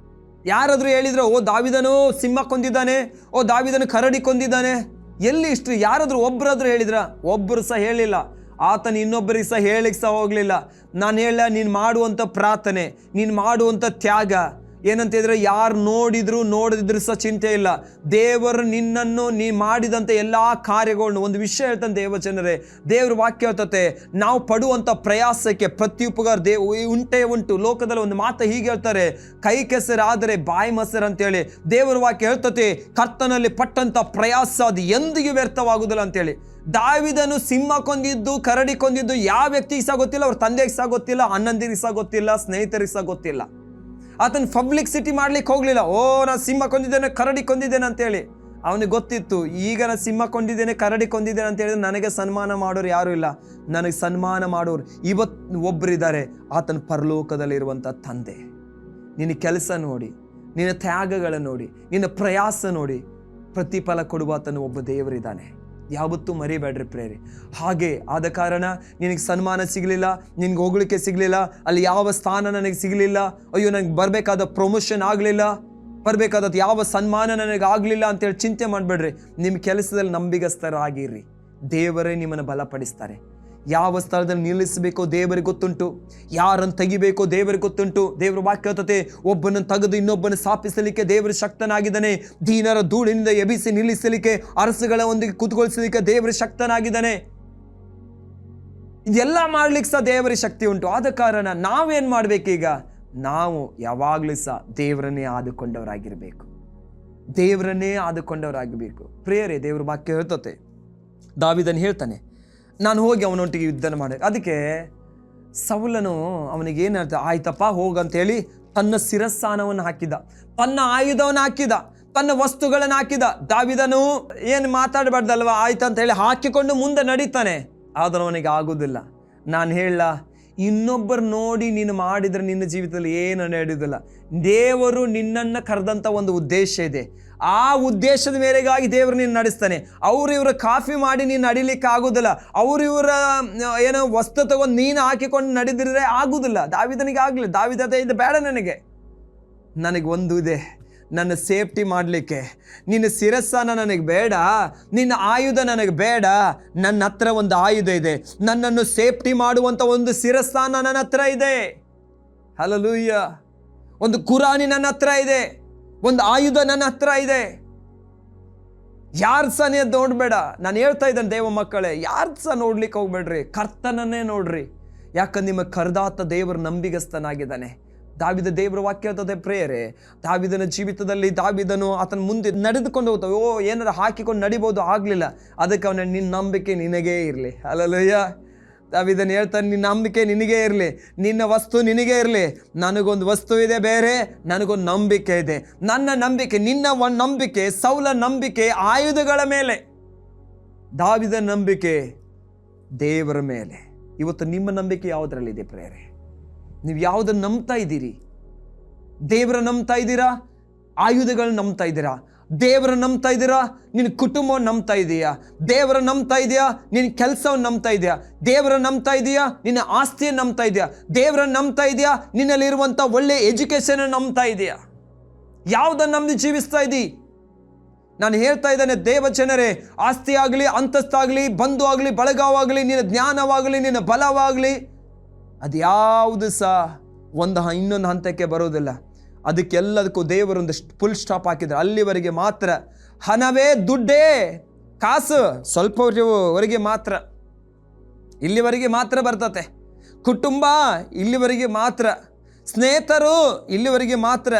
ಯಾರಾದರೂ ಹೇಳಿದ್ರು, ಓ ದಾವಿದನು ಸಿಂಹ ಕೊಂದಿದ್ದಾನೆ, ಓ ದಾವಿದನು ಕರಡಿ ಕೊಂದಿದ್ದಾನೆ, ಎಲ್ಲಿ ಹಿಸ್ಟ್ರಿ? ಯಾರಾದರೂ ಒಬ್ಬರಾದ್ರೂ ಹೇಳಿದ್ರ? ಒಬ್ಬರು ಸಹ ಹೇಳಿಲ್ಲ. ಆತನ ಇನ್ನೊಬ್ಬರಿಗೆ ಸಹ ಹೇಳಿಕ್ಕೆ ಸಹ ಹೋಗಲಿಲ್ಲ. ನಾನು ಹೇಳ, ನೀನು ಮಾಡುವಂಥ ಪ್ರಾರ್ಥನೆ, ನೀನು ಮಾಡುವಂಥ ತ್ಯಾಗ, ಏನಂತಿದ್ರೆ ಯಾರು ನೋಡಿದ್ರು ನೋಡದಿದ್ರು ಸಹ ಚಿಂತೆ ಇಲ್ಲ. ದೇವರು ನಿನ್ನನ್ನು ನೀ ಮಾಡಿದಂಥ ಎಲ್ಲ ಕಾರ್ಯಗಳನ್ನು, ಒಂದು ವಿಷಯ ಹೇಳ್ತಾನೆ ದೇವಜನರೇ, ದೇವ್ರ ವಾಕ್ಯ ಹೇಳ್ತತೆ, ನಾವು ಪಡುವಂಥ ಪ್ರಯಾಸಕ್ಕೆ ಪ್ರತ್ಯುಪಕಾರ ಉಂಟು. ಲೋಕದಲ್ಲಿ ಒಂದು ಮಾತು ಹೀಗೆ ಹೇಳ್ತಾರೆ, ಕೈ ಕೆಸರಾದರೆ ಬಾಯಿ ಮೊಸರು ಅಂತೇಳಿ. ದೇವರ ವಾಕ್ಯ ಹೇಳ್ತತೆ, ಕರ್ತನಲ್ಲಿ ಪಟ್ಟಂಥ ಪ್ರಯಾಸ ಅದು ಎಂದಿಗೂ ವ್ಯರ್ಥವಾಗುವುದಿಲ್ಲ ಅಂತೇಳಿ. ದಾವಿದನು ಸಿಂಹ ಕೊಂದಿದ್ದು, ಕರಡಿ ಕೊಂದಿದ್ದು ಯಾವ ವ್ಯಕ್ತಿಗೆ ಸಹ ಗೊತ್ತಿಲ್ಲ, ಅವ್ರ ತಂದೆಗೆ ಸಹ ಗೊತ್ತಿಲ್ಲ, ಅಣ್ಣಂದಿರಿಗೆ ಸಹ ಗೊತ್ತಿಲ್ಲ, ಸ್ನೇಹಿತರಿಗೆ ಸಹ ಗೊತ್ತಿಲ್ಲ. ಆತನ ಪಬ್ಲಿಸಿಟಿ ಮಾಡ್ಲಿಕ್ಕೆ ಹೋಗ್ಲಿಲ್ಲ. ನಾನು ಸಿಂಹ ಕೊಂದಿದ್ದೇನೆ, ಕರಡಿ ಕೊಂದಿದ್ದೇನೆ ಅಂತೇಳಿ. ಅವನಿಗೆ ಗೊತ್ತಿತ್ತು, ಈಗ ನಾನು ಸಿಂಹ ಕೊಂದಿದ್ದೇನೆ, ಕರಡಿ ಕೊಂದಿದ್ದೇನೆ ಅಂತ ಹೇಳಿದ್ರೆ ನನಗೆ ಸನ್ಮಾನ ಮಾಡೋರು ಯಾರು ಇಲ್ಲ. ನನಗೆ ಸನ್ಮಾನ ಮಾಡೋರು ಇವತ್ತು ಒಬ್ಬರಿದ್ದಾರೆ, ಆತನ ಪರಲೋಕದಲ್ಲಿರುವಂಥ ತಂದೆ. ನಿನ್ನ ಕೆಲಸ ನೋಡಿ, ನಿನ್ನ ತ್ಯಾಗಗಳನ್ನು ನೋಡಿ, ನಿನ್ನ ಪ್ರಯಾಸ ನೋಡಿ, ಪ್ರತಿಫಲ ಕೊಡುವ ಆತನು ಒಬ್ಬ ದೇವರಿದ್ದಾನೆ. ಯಾವತ್ತೂ ಮರಿಬೇಡ್ರಿ ಪ್ರೇರಿ. ಹಾಗೆ ಆದ ಕಾರಣ ನಿನಗೆ ಸನ್ಮಾನ ಸಿಗಲಿಲ್ಲ, ನಿನಗೆ ಹೋಗ್ಲಿಕ್ಕೆ ಸಿಗಲಿಲ್ಲ, ಅಲ್ಲಿ ಯಾವ ಸ್ಥಾನ ನನಗೆ ಸಿಗಲಿಲ್ಲ, ಅಯ್ಯೋ ನನಗೆ ಬರಬೇಕಾದ ಪ್ರಮೋಷನ್ ಆಗಲಿಲ್ಲ, ಬರಬೇಕಾದದ್ದು ಯಾವ ಸನ್ಮಾನ ನನಗೆ ಆಗಲಿಲ್ಲ ಅಂತೇಳಿ ಚಿಂತೆ ಮಾಡಬೇಡ್ರಿ. ನಿಮ್ಮ ಕೆಲಸದಲ್ಲಿ ನಂಬಿಗಸ್ತರಾಗಿರ್ರಿ, ದೇವರೇ ನಿಮ್ಮನ್ನು ಬಲಪಡಿಸ್ತಾರೆ. ಯಾವ ಸ್ಥಳದಲ್ಲಿ ನಿಲ್ಲಿಸಬೇಕೋ ದೇವರಿಗೆ ಗೊತ್ತುಂಟು, ಯಾರನ್ನು ತೆಗಿಬೇಕೋ ದೇವರಿಗೆ ಗೊತ್ತುಂಟು. ದೇವರ ವಾಕ್ಯ ಹೇಳ್ತತೆ, ಒಬ್ಬನನ್ನು ತೆಗೆದು ಇನ್ನೊಬ್ಬನ ಸ್ಥಾಪಿಸಲಿಕ್ಕೆ ದೇವರು ಶಕ್ತನಾಗಿದ್ದಾನೆ. ದೀನರ ಧೂಳಿನಿಂದ ಎಬ್ಬಿಸಿ ನಿಲ್ಲಿಸಲಿಕ್ಕೆ, ಅರಸುಗಳ ಒಂದಿಗೆ ಕೂತ್ಕೊಳಿಸಲಿಕ್ಕೆ ದೇವರು ಶಕ್ತನಾಗಿದ್ದಾನೆ. ಇದೆಲ್ಲ ಮಾಡ್ಲಿಕ್ಕೆ ಸಹ ದೇವರ ಶಕ್ತಿ ಉಂಟು. ಆದ ಕಾರಣ ನಾವೇನ್ ಮಾಡ್ಬೇಕೀಗ? ನಾವು ಯಾವಾಗಲೂ ಸಹ ದೇವರನ್ನೇ ಆದುಕೊಂಡವರಾಗಿರ್ಬೇಕು, ದೇವರನ್ನೇ ಆದುಕೊಂಡವರಾಗಬೇಕು. ಪ್ರಿಯರೇ, ದೇವರ ವಾಕ್ಯ ಹೇಳ್ತತೆ, ದಾವೀದನು ಹೇಳ್ತಾನೆ, ನಾನು ಹೋಗಿ ಅವನೊಟ್ಟಿಗೆ ಯುದ್ಧನ ಮಾಡಿ. ಅದಕ್ಕೆ ಸೌಲನು ಅವನಿಗೆ ಏನು ಹೇಳ್ತ, ಆಯ್ತಪ್ಪ ಹೋಗಂತೇಳಿ ತನ್ನ ಶಿರಸ್ಸಾನವನ್ನು ಹಾಕಿದ, ತನ್ನ ಆಯುಧವನ್ನು ಹಾಕಿದ, ತನ್ನ ವಸ್ತುಗಳನ್ನು ಹಾಕಿದ. ದಾವೀದನು ಏನು ಮಾತಾಡಬಾರ್ದಲ್ವ, ಆಯ್ತಂತ ಹೇಳಿ ಹಾಕಿಕೊಂಡು ಮುಂದೆ ನಡೀತಾನೆ. ಆದರೂ ಅವನಿಗೆ ಆಗುವುದಿಲ್ಲ. ನಾನು ಹೇಳ, ಇನ್ನೊಬ್ಬರು ನೋಡಿ ನೀನು ಮಾಡಿದರೆ ನಿನ್ನ ಜೀವಿತದಲ್ಲಿ ಏನು ನಡೆಯುವುದಿಲ್ಲ. ದೇವರು ನಿನ್ನನ್ನು ಕರೆದಂಥ ಒಂದು ಉದ್ದೇಶ ಇದೆ. ಆ ಉದ್ದೇಶದ ಮೇರೆಗಾಗಿ ದೇವರು ನೀನು ನಡೆಸ್ತಾನೆ. ಇವರ ಕಾಫಿ ಮಾಡಿ ನೀನು ನಡಿಲಿಕ್ಕೆ ಆಗೋದಿಲ್ಲ. ಇವರ ಏನೋ ವಸ್ತು ತಗೊಂಡು ನೀನು ಹಾಕಿಕೊಂಡು ನಡೆದಿದ್ರೆ ಆಗುವುದಿಲ್ಲ. ದಾವೀದನಿಗೆ ಆಗಲಿಲ್ಲ. ದಾವೀದ ಇದು ಬೇಡ, ನನಗೆ ಒಂದು ಇದೆ, ನನ್ನ ಸೇಫ್ಟಿ ಮಾಡಲಿಕ್ಕೆ ನಿನ್ನ ಶಿರಸ್ಸಾನ ನನಗೆ ಬೇಡ, ನಿನ್ನ ಆಯುಧ ನನಗೆ ಬೇಡ. ನನ್ನ ಹತ್ರ ಒಂದು ಆಯುಧ ಇದೆ, ನನ್ನನ್ನು ಸೇಫ್ಟಿ ಮಾಡುವಂಥ ಒಂದು ಶಿರಸ್ಸಾನ ನನ್ನ ಹತ್ರ ಇದೆ. ಹಲ್ಲೆಲೂಯಾ. ಒಂದು ಕುರಾನಿ ನನ್ನ ಹತ್ರ ಇದೆ, ಒಂದು ಆಯುಧ ನನ್ನ ಹತ್ರ ಇದೆ. ಯಾರು ಸಹ ನೀವು ನೋಡ್ಬೇಡ. ನಾನು ಹೇಳ್ತಾ ಇದ್ದೇನೆ ದೇವ ಮಕ್ಕಳೇ, ಯಾರು ಸಹ ನೋಡ್ಲಿಕ್ಕೆ ಹೋಗ್ಬೇಡ್ರಿ, ಕರ್ತನನ್ನೇ ನೋಡ್ರಿ. ಯಾಕಂದ್ರೆ ನಿಮ್ಮ ಕರೆದಾತ ದೇವರು ನಂಬಿಗಸ್ತನಾಗಿದ್ದಾನೆ. ದಾವೀದ ದೇವರ ವಾಕ್ಯ ಹೇಳ್ತದೆ ಪ್ರೇಯರೇ, ದಾವೀದನ ಜೀವಿತದಲ್ಲಿ ದಾವೀದನು ಆತನ ಮುಂದೆ ನಡೆದುಕೊಂಡು ಹೋಗ್ತಾವೆ. ಏನಾರು ಹಾಕಿಕೊಂಡು ನಡಿಬೋದು, ಆಗಲಿಲ್ಲ. ಅದಕ್ಕೆ ಅವನ ನಿನ್ನ ನಂಬಿಕೆ ನಿನಗೇ ಇರಲಿ. ಹಲ್ಲೆಲೂಯಾ. ದಾವೀದನು ಹೇಳ್ತಾನೆ, ನಿನ್ನ ನಂಬಿಕೆ ನಿನಗೇ ಇರಲಿ, ನಿನ್ನ ವಸ್ತು ನಿನಗೇ ಇರಲಿ. ನನಗೊಂದು ವಸ್ತು ಇದೆ ಬೇರೆ, ನನಗೊಂದು ನಂಬಿಕೆ ಇದೆ. ನನ್ನ ನಂಬಿಕೆ, ನಿನ್ನ ಒಂದು ನಂಬಿಕೆ, ಸೌಲ ನಂಬಿಕೆ ಆಯುಧಗಳ ಮೇಲೆ, ದಾವೀದನ ನಂಬಿಕೆ ದೇವರ ಮೇಲೆ. ಇವತ್ತು ನಿಮ್ಮ ನಂಬಿಕೆ ಯಾವುದರಲ್ಲಿದೆ ಪ್ರೇರೆ? ನೀವು ಯಾವುದನ್ನು ನಂಬ್ತಾ ಇದ್ದೀರಿ? ದೇವರ ನಂಬ್ತಾ ಇದ್ದೀರಾ? ಆಯುಧಗಳನ್ನ ನಂಬ್ತಾ ಇದ್ದೀರಾ? ದೇವರ ನಂಬ್ತಾ ಇದ್ದೀರಾ? ನಿನ್ನ ಕುಟುಂಬವನ್ನು ನಂಬ್ತಾ ಇದೆಯಾ? ದೇವರ ನಂಬ್ತಾ ಇದೆಯಾ? ನಿನ್ನ ಕೆಲಸವನ್ನು ನಂಬ್ತಾ ಇದೆಯಾ? ದೇವರ ನಂಬ್ತಾ ಇದೆಯಾ? ನಿನ್ನ ಆಸ್ತಿಯನ್ನು ನಂಬ್ತಾ ಇದೆಯಾ? ದೇವರ ನಂಬ್ತಾ ಇದೆಯಾ? ನಿನ್ನಲ್ಲಿರುವಂಥ ಒಳ್ಳೆ ಎಜುಕೇಶನ್ ನಂಬ್ತಾ ಇದೆಯಾ? ಯಾವುದನ್ನು ನಂಬಿ ಜೀವಿಸ್ತಾ ಇದ್ದೀ? ನಾನು ಹೇಳ್ತಾ ಇದ್ದೇನೆ ದೇವ ಜನರೇ, ಆಸ್ತಿ ಆಗಲಿ, ಅಂತಸ್ತಾಗಲಿ, ಬಂಧು ಆಗಲಿ, ಬಳಗವಾಗಲಿ, ನಿನ್ನ ಜ್ಞಾನವಾಗಲಿ, ನಿನ್ನ ಬಲವಾಗಲಿ, ಅದು ಯಾವುದು ಸಹ ಇನ್ನೊಂದು ಹಂತಕ್ಕೆ ಬರೋದಿಲ್ಲ. ಅದಕ್ಕೆಲ್ಲದಕ್ಕೂ ದೇವರೊಂದು ಫುಲ್ ಸ್ಟಾಪ್ ಹಾಕಿದ್ರು. ಅಲ್ಲಿವರೆಗೆ ಮಾತ್ರ. ಹಣವೇ, ದುಡ್ಡೇ, ಕಾಸು ಸ್ವಲ್ಪವರೆಗೆ ಮಾತ್ರ, ಇಲ್ಲಿವರೆಗೆ ಮಾತ್ರ ಬರ್ತತೆ. ಕುಟುಂಬ ಇಲ್ಲಿವರೆಗೆ ಮಾತ್ರ, ಸ್ನೇಹಿತರು ಇಲ್ಲಿವರೆಗೆ ಮಾತ್ರ.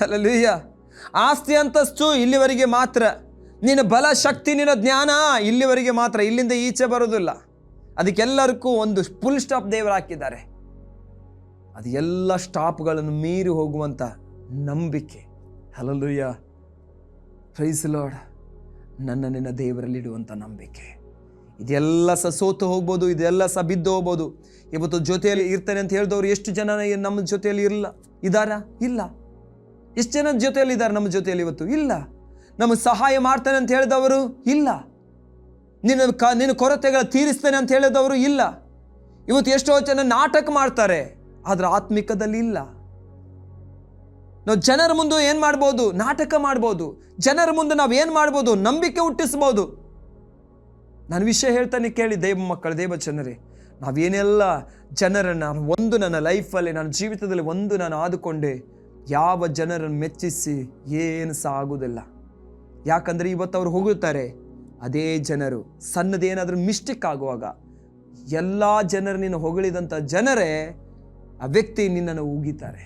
ಹಲ್ಲೆಲೂಯಾ. ಆಸ್ತಿ ಅಂತಸ್ತು ಇಲ್ಲಿವರೆಗೆ ಮಾತ್ರ, ನಿನ್ನ ಬಲ ಶಕ್ತಿ, ನಿನ್ನ ಜ್ಞಾನ ಇಲ್ಲಿವರೆಗೆ ಮಾತ್ರ, ಇಲ್ಲಿಂದ ಈಚೆ ಬರೋದಿಲ್ಲ. ಅದಕ್ಕೆಲ್ಲರಿಗೂ ಒಂದು ಫುಲ್ ಸ್ಟಾಪ್ ದೇವರು ಹಾಕಿದ್ದಾರೆ. ಅದು ಎಲ್ಲ ಸ್ಟಾಪ್ಗಳನ್ನು ಮೀರಿ ಹೋಗುವಂಥ ನಂಬಿಕೆ. ಹಲ್ಲೆಲೂಯಾ. Praise Lord. ನಿನ್ನ ದೇವರಲ್ಲಿಡುವಂಥ ನಂಬಿಕೆ. ಇದೆಲ್ಲ ಸಹ ಸೋತು ಹೋಗ್ಬೋದು, ಇದೆಲ್ಲ ಸಹ ಬಿದ್ದು ಹೋಗ್ಬೋದು. ಇವತ್ತು ಜೊತೆಯಲ್ಲಿ ಇರ್ತಾನೆ ಅಂತ ಹೇಳಿದವರು ಎಷ್ಟು ಜನ ನಮ್ಮ ಜೊತೆಯಲ್ಲಿ ಇದ್ದಾರಾ? ಇಲ್ಲ. ಎಷ್ಟು ಜನ ಜೊತೆಯಲ್ಲಿ ಇದ್ದಾರೆ ನಮ್ಮ ಜೊತೆಯಲ್ಲಿ? ಇವತ್ತು ಇಲ್ಲ. ನಮಗೆ ಸಹಾಯ ಮಾಡ್ತಾನೆ ಅಂತ ಹೇಳಿದವರು ಇಲ್ಲ. ನಿನ್ನ ಕೊರತೆಗಳ ತೀರಿಸ್ತೇನೆ ಅಂತ ಹೇಳಿದವರು ಇಲ್ಲ. ಇವತ್ತು ಎಷ್ಟೋ ಜನ ನಾಟಕ ಮಾಡ್ತಾರೆ, ಆದರೆ ಆತ್ಮಿಕದಲ್ಲಿ ಇಲ್ಲ. ನಾವು ಜನರ ಮುಂದೆ ಏನು ಮಾಡ್ಬೋದು? ನಾಟಕ ಮಾಡ್ಬೋದು. ಜನರ ಮುಂದೆ ನಾವು ಏನು ಮಾಡ್ಬೋದು? ನಂಬಿಕೆ ಹುಟ್ಟಿಸ್ಬೋದು. ನಾನು ವಿಷಯ ಹೇಳ್ತಾನೆ ಕೇಳಿ ದೇವ ಮಕ್ಕಳು, ದೇವ ಜನರೇ, ನಾವೇನೆಲ್ಲ ಜನರನ್ನು ನನ್ನ ಲೈಫಲ್ಲಿ, ನನ್ನ ಜೀವಿತದಲ್ಲಿ ನಾನು ಆದುಕೊಂಡೆ, ಯಾವ ಜನರನ್ನು ಮೆಚ್ಚಿಸಿ ಏನು ಸಹ ಆಗುವುದಿಲ್ಲ. ಯಾಕಂದರೆ ಇವತ್ತು ಅವ್ರು ಹೋಗುತ್ತಾರೆ, ಅದೇ ಜನರು ಸಣ್ಣದೇನಾದರೂ ಮಿಸ್ಟೇಕ್ ಆಗುವಾಗ ಎಲ್ಲ ಜನರು ನಿನ್ನ ಹೊಗಳಿದಂಥ ಜನರೇ ಆ ವ್ಯಕ್ತಿ ನಿನ್ನನ್ನು ಉಗಿತಾರೆ.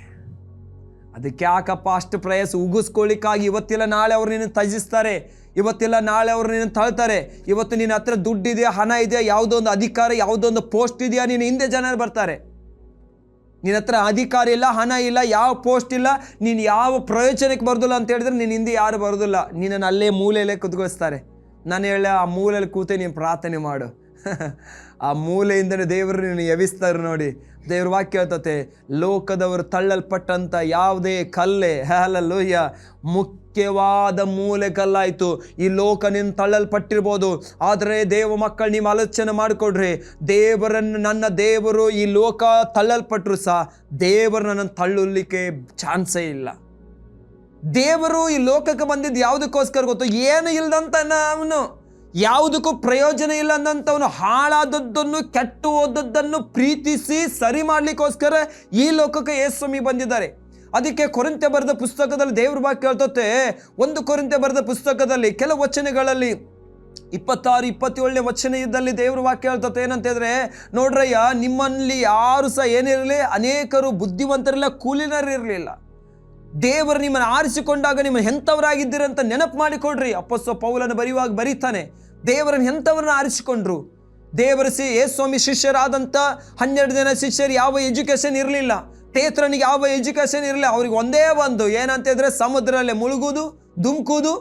ಅದಕ್ಕೆ ಯಾಕಪ್ಪ ಅಷ್ಟು ಪ್ರಯಾಸ ಉಗಿಸ್ಕೊಳ್ಳಿಕ್ಕಾಗಿ? ಇವತ್ತಿಲ್ಲ ನಾಳೆ ಅವ್ರು ನಿನ್ನ ತ್ಯಜಿಸ್ತಾರೆ, ಇವತ್ತಿಲ್ಲ ನಾಳೆ ಅವ್ರು ನಿನ್ನ ತಳ್ತಾರೆ. ಇವತ್ತು ನಿನ್ನ ಹತ್ರ ದುಡ್ಡಿದೆಯಾ, ಹಣ ಇದೆಯಾ, ಯಾವುದೋ ಒಂದು ಅಧಿಕಾರ, ಯಾವುದೋ ಒಂದು ಪೋಸ್ಟ್ ಇದೆಯಾ, ನಿನ್ನ ಹಿಂದೆ ಜನರು ಬರ್ತಾರೆ. ನಿನ್ನ ಹತ್ರ ಅಧಿಕಾರ ಇಲ್ಲ, ಹಣ ಇಲ್ಲ, ಯಾವ ಪೋಸ್ಟ್ ಇಲ್ಲ, ನೀನು ಯಾವ ಪ್ರಯೋಜನಕ್ಕೆ ಬರೋದಿಲ್ಲ ಅಂತ ಹೇಳಿದ್ರೆ ನಿನ್ನ ಹಿಂದೆ ಯಾರು ಬರೋದಿಲ್ಲ. ನಿನ್ನನ್ನು ಅಲ್ಲೇ ಮೂಲೆಯಲ್ಲೇ ಕುತ್ಕೊಳಿಸ್ತಾರೆ. ನಾನು ಹೇಳ, ಆ ಮೂಲೆಯಲ್ಲಿ ಕೂತೆ ನೀನು ಪ್ರಾರ್ಥನೆ ಮಾಡು. ಆ ಮೂಲೆಯಿಂದನೇ ದೇವರು ನೀನು ಎವಿಸ್ತಾರೆ. ನೋಡಿ, ದೇವ್ರ ವಾಕ್ಯ ಹೇಳ್ತತೆ, ಲೋಕದವರು ತಳ್ಳಲ್ಪಟ್ಟಂಥ ಯಾವುದೇ ಕಲ್ಲೇ, ಹಲ್ಲೆಲೂಯಾ, ಮುಖ್ಯವಾದ ಮೂಲೆ ಕಲ್ಲಾಯಿತು. ಈ ಲೋಕ ನಿನ್ನ ತಳ್ಳಲ್ಪಟ್ಟಿರ್ಬೋದು, ಆದರೆ ದೇವ ಮಕ್ಕಳು ನೀವು ಆಲೋಚನೆ ಮಾಡಿಕೊಡ್ರಿ, ದೇವರನ್ನು, ನನ್ನ ದೇವರು ಈ ಲೋಕ ತಳ್ಳಲ್ಪಟ್ಟರು ಸಹ ದೇವರು ನನ್ನನ್ನು ತಳ್ಳಲಿಕ್ಕೆ ಚಾನ್ಸೇ ಇಲ್ಲ. ದೇವರು ಈ ಲೋಕಕ್ಕೆ ಬಂದಿದ್ದು ಯಾವುದಕ್ಕೋಸ್ಕರ ಗೊತ್ತು? ಏನು ಇಲ್ಲದಂತ ಅವನು, ಯಾವುದಕ್ಕೂ ಪ್ರಯೋಜನ ಇಲ್ಲ ಅಂದಂಥವನು, ಹಾಳಾದದ್ದನ್ನು, ಕೆಟ್ಟು ಹೋದದ್ದನ್ನು ಪ್ರೀತಿಸಿ ಸರಿ ಮಾಡಲಿಕ್ಕೋಸ್ಕರ ಈ ಲೋಕಕ್ಕೆ ಯೇಸುಸ್ವಾಮಿ ಬಂದಿದ್ದಾರೆ. ಅದಕ್ಕೆ ಕೊರಿಂಥ್ಯ ಬರೆದ ಪುಸ್ತಕದಲ್ಲಿ ದೇವ್ರ ವಾಕ್ಯ ಹೇಳ್ತತೆ, 1 ಕೊರಿಂಥ್ಯ ಬರೆದ ಪುಸ್ತಕದಲ್ಲಿ ಕೆಲವು ವಚನಗಳಲ್ಲಿ 26-27 ವಚನದಲ್ಲಿ ದೇವ್ರ ವಾಕ್ಯ ಹೇಳ್ತತೆ ಏನಂತ ಹೇಳಿದ್ರೆ, ನೋಡ್ರಯ್ಯ, ನಿಮ್ಮಲ್ಲಿ ಯಾರು ಸಹ ಏನಿರಲಿ, ಅನೇಕರು ಬುದ್ಧಿವಂತರಿಲ್ಲ, ಕೂಲಿನರಿರಲಿಲ್ಲ. ದೇವರು ನಿಮ್ಮನ್ನು ಆರಿಸಿಕೊಂಡಾಗ ನಿಮ್ಮ ಎಂಥವರಾಗಿದ್ದೀರಂತ ನೆನಪು ಮಾಡಿಕೊಡ್ರಿ. ಅಪೊಸ್ತಲ ಪೌಲನು ಬರೆಯುವಾಗ ಬರೀತಾನೆ, ದೇವರನ್ನು ಎಂಥವ್ರನ್ನ ಆರಿಸಿಕೊಂಡ್ರು. ದೇವರ ಯೇಸುಸ್ವಾಮಿ ಶಿಷ್ಯರಾದಂಥ 12 ಜನ ಶಿಷ್ಯರು ಯಾವ ಎಜುಕೇಷನ್ ಇರಲಿಲ್ಲ. ಪೇತ್ರನಿಗೆ ಯಾವ ಎಜುಕೇಷನ್ ಇರಲಿಲ್ಲ. ಅವ್ರಿಗೆ ಒಂದೇ ಒಂದು ಏನಂತ ಹೇಳಿದ್ರೆ, ಸಮುದ್ರಲ್ಲೇ ಮುಳುಗುವುದು, ಧುಮುಕುವುದು,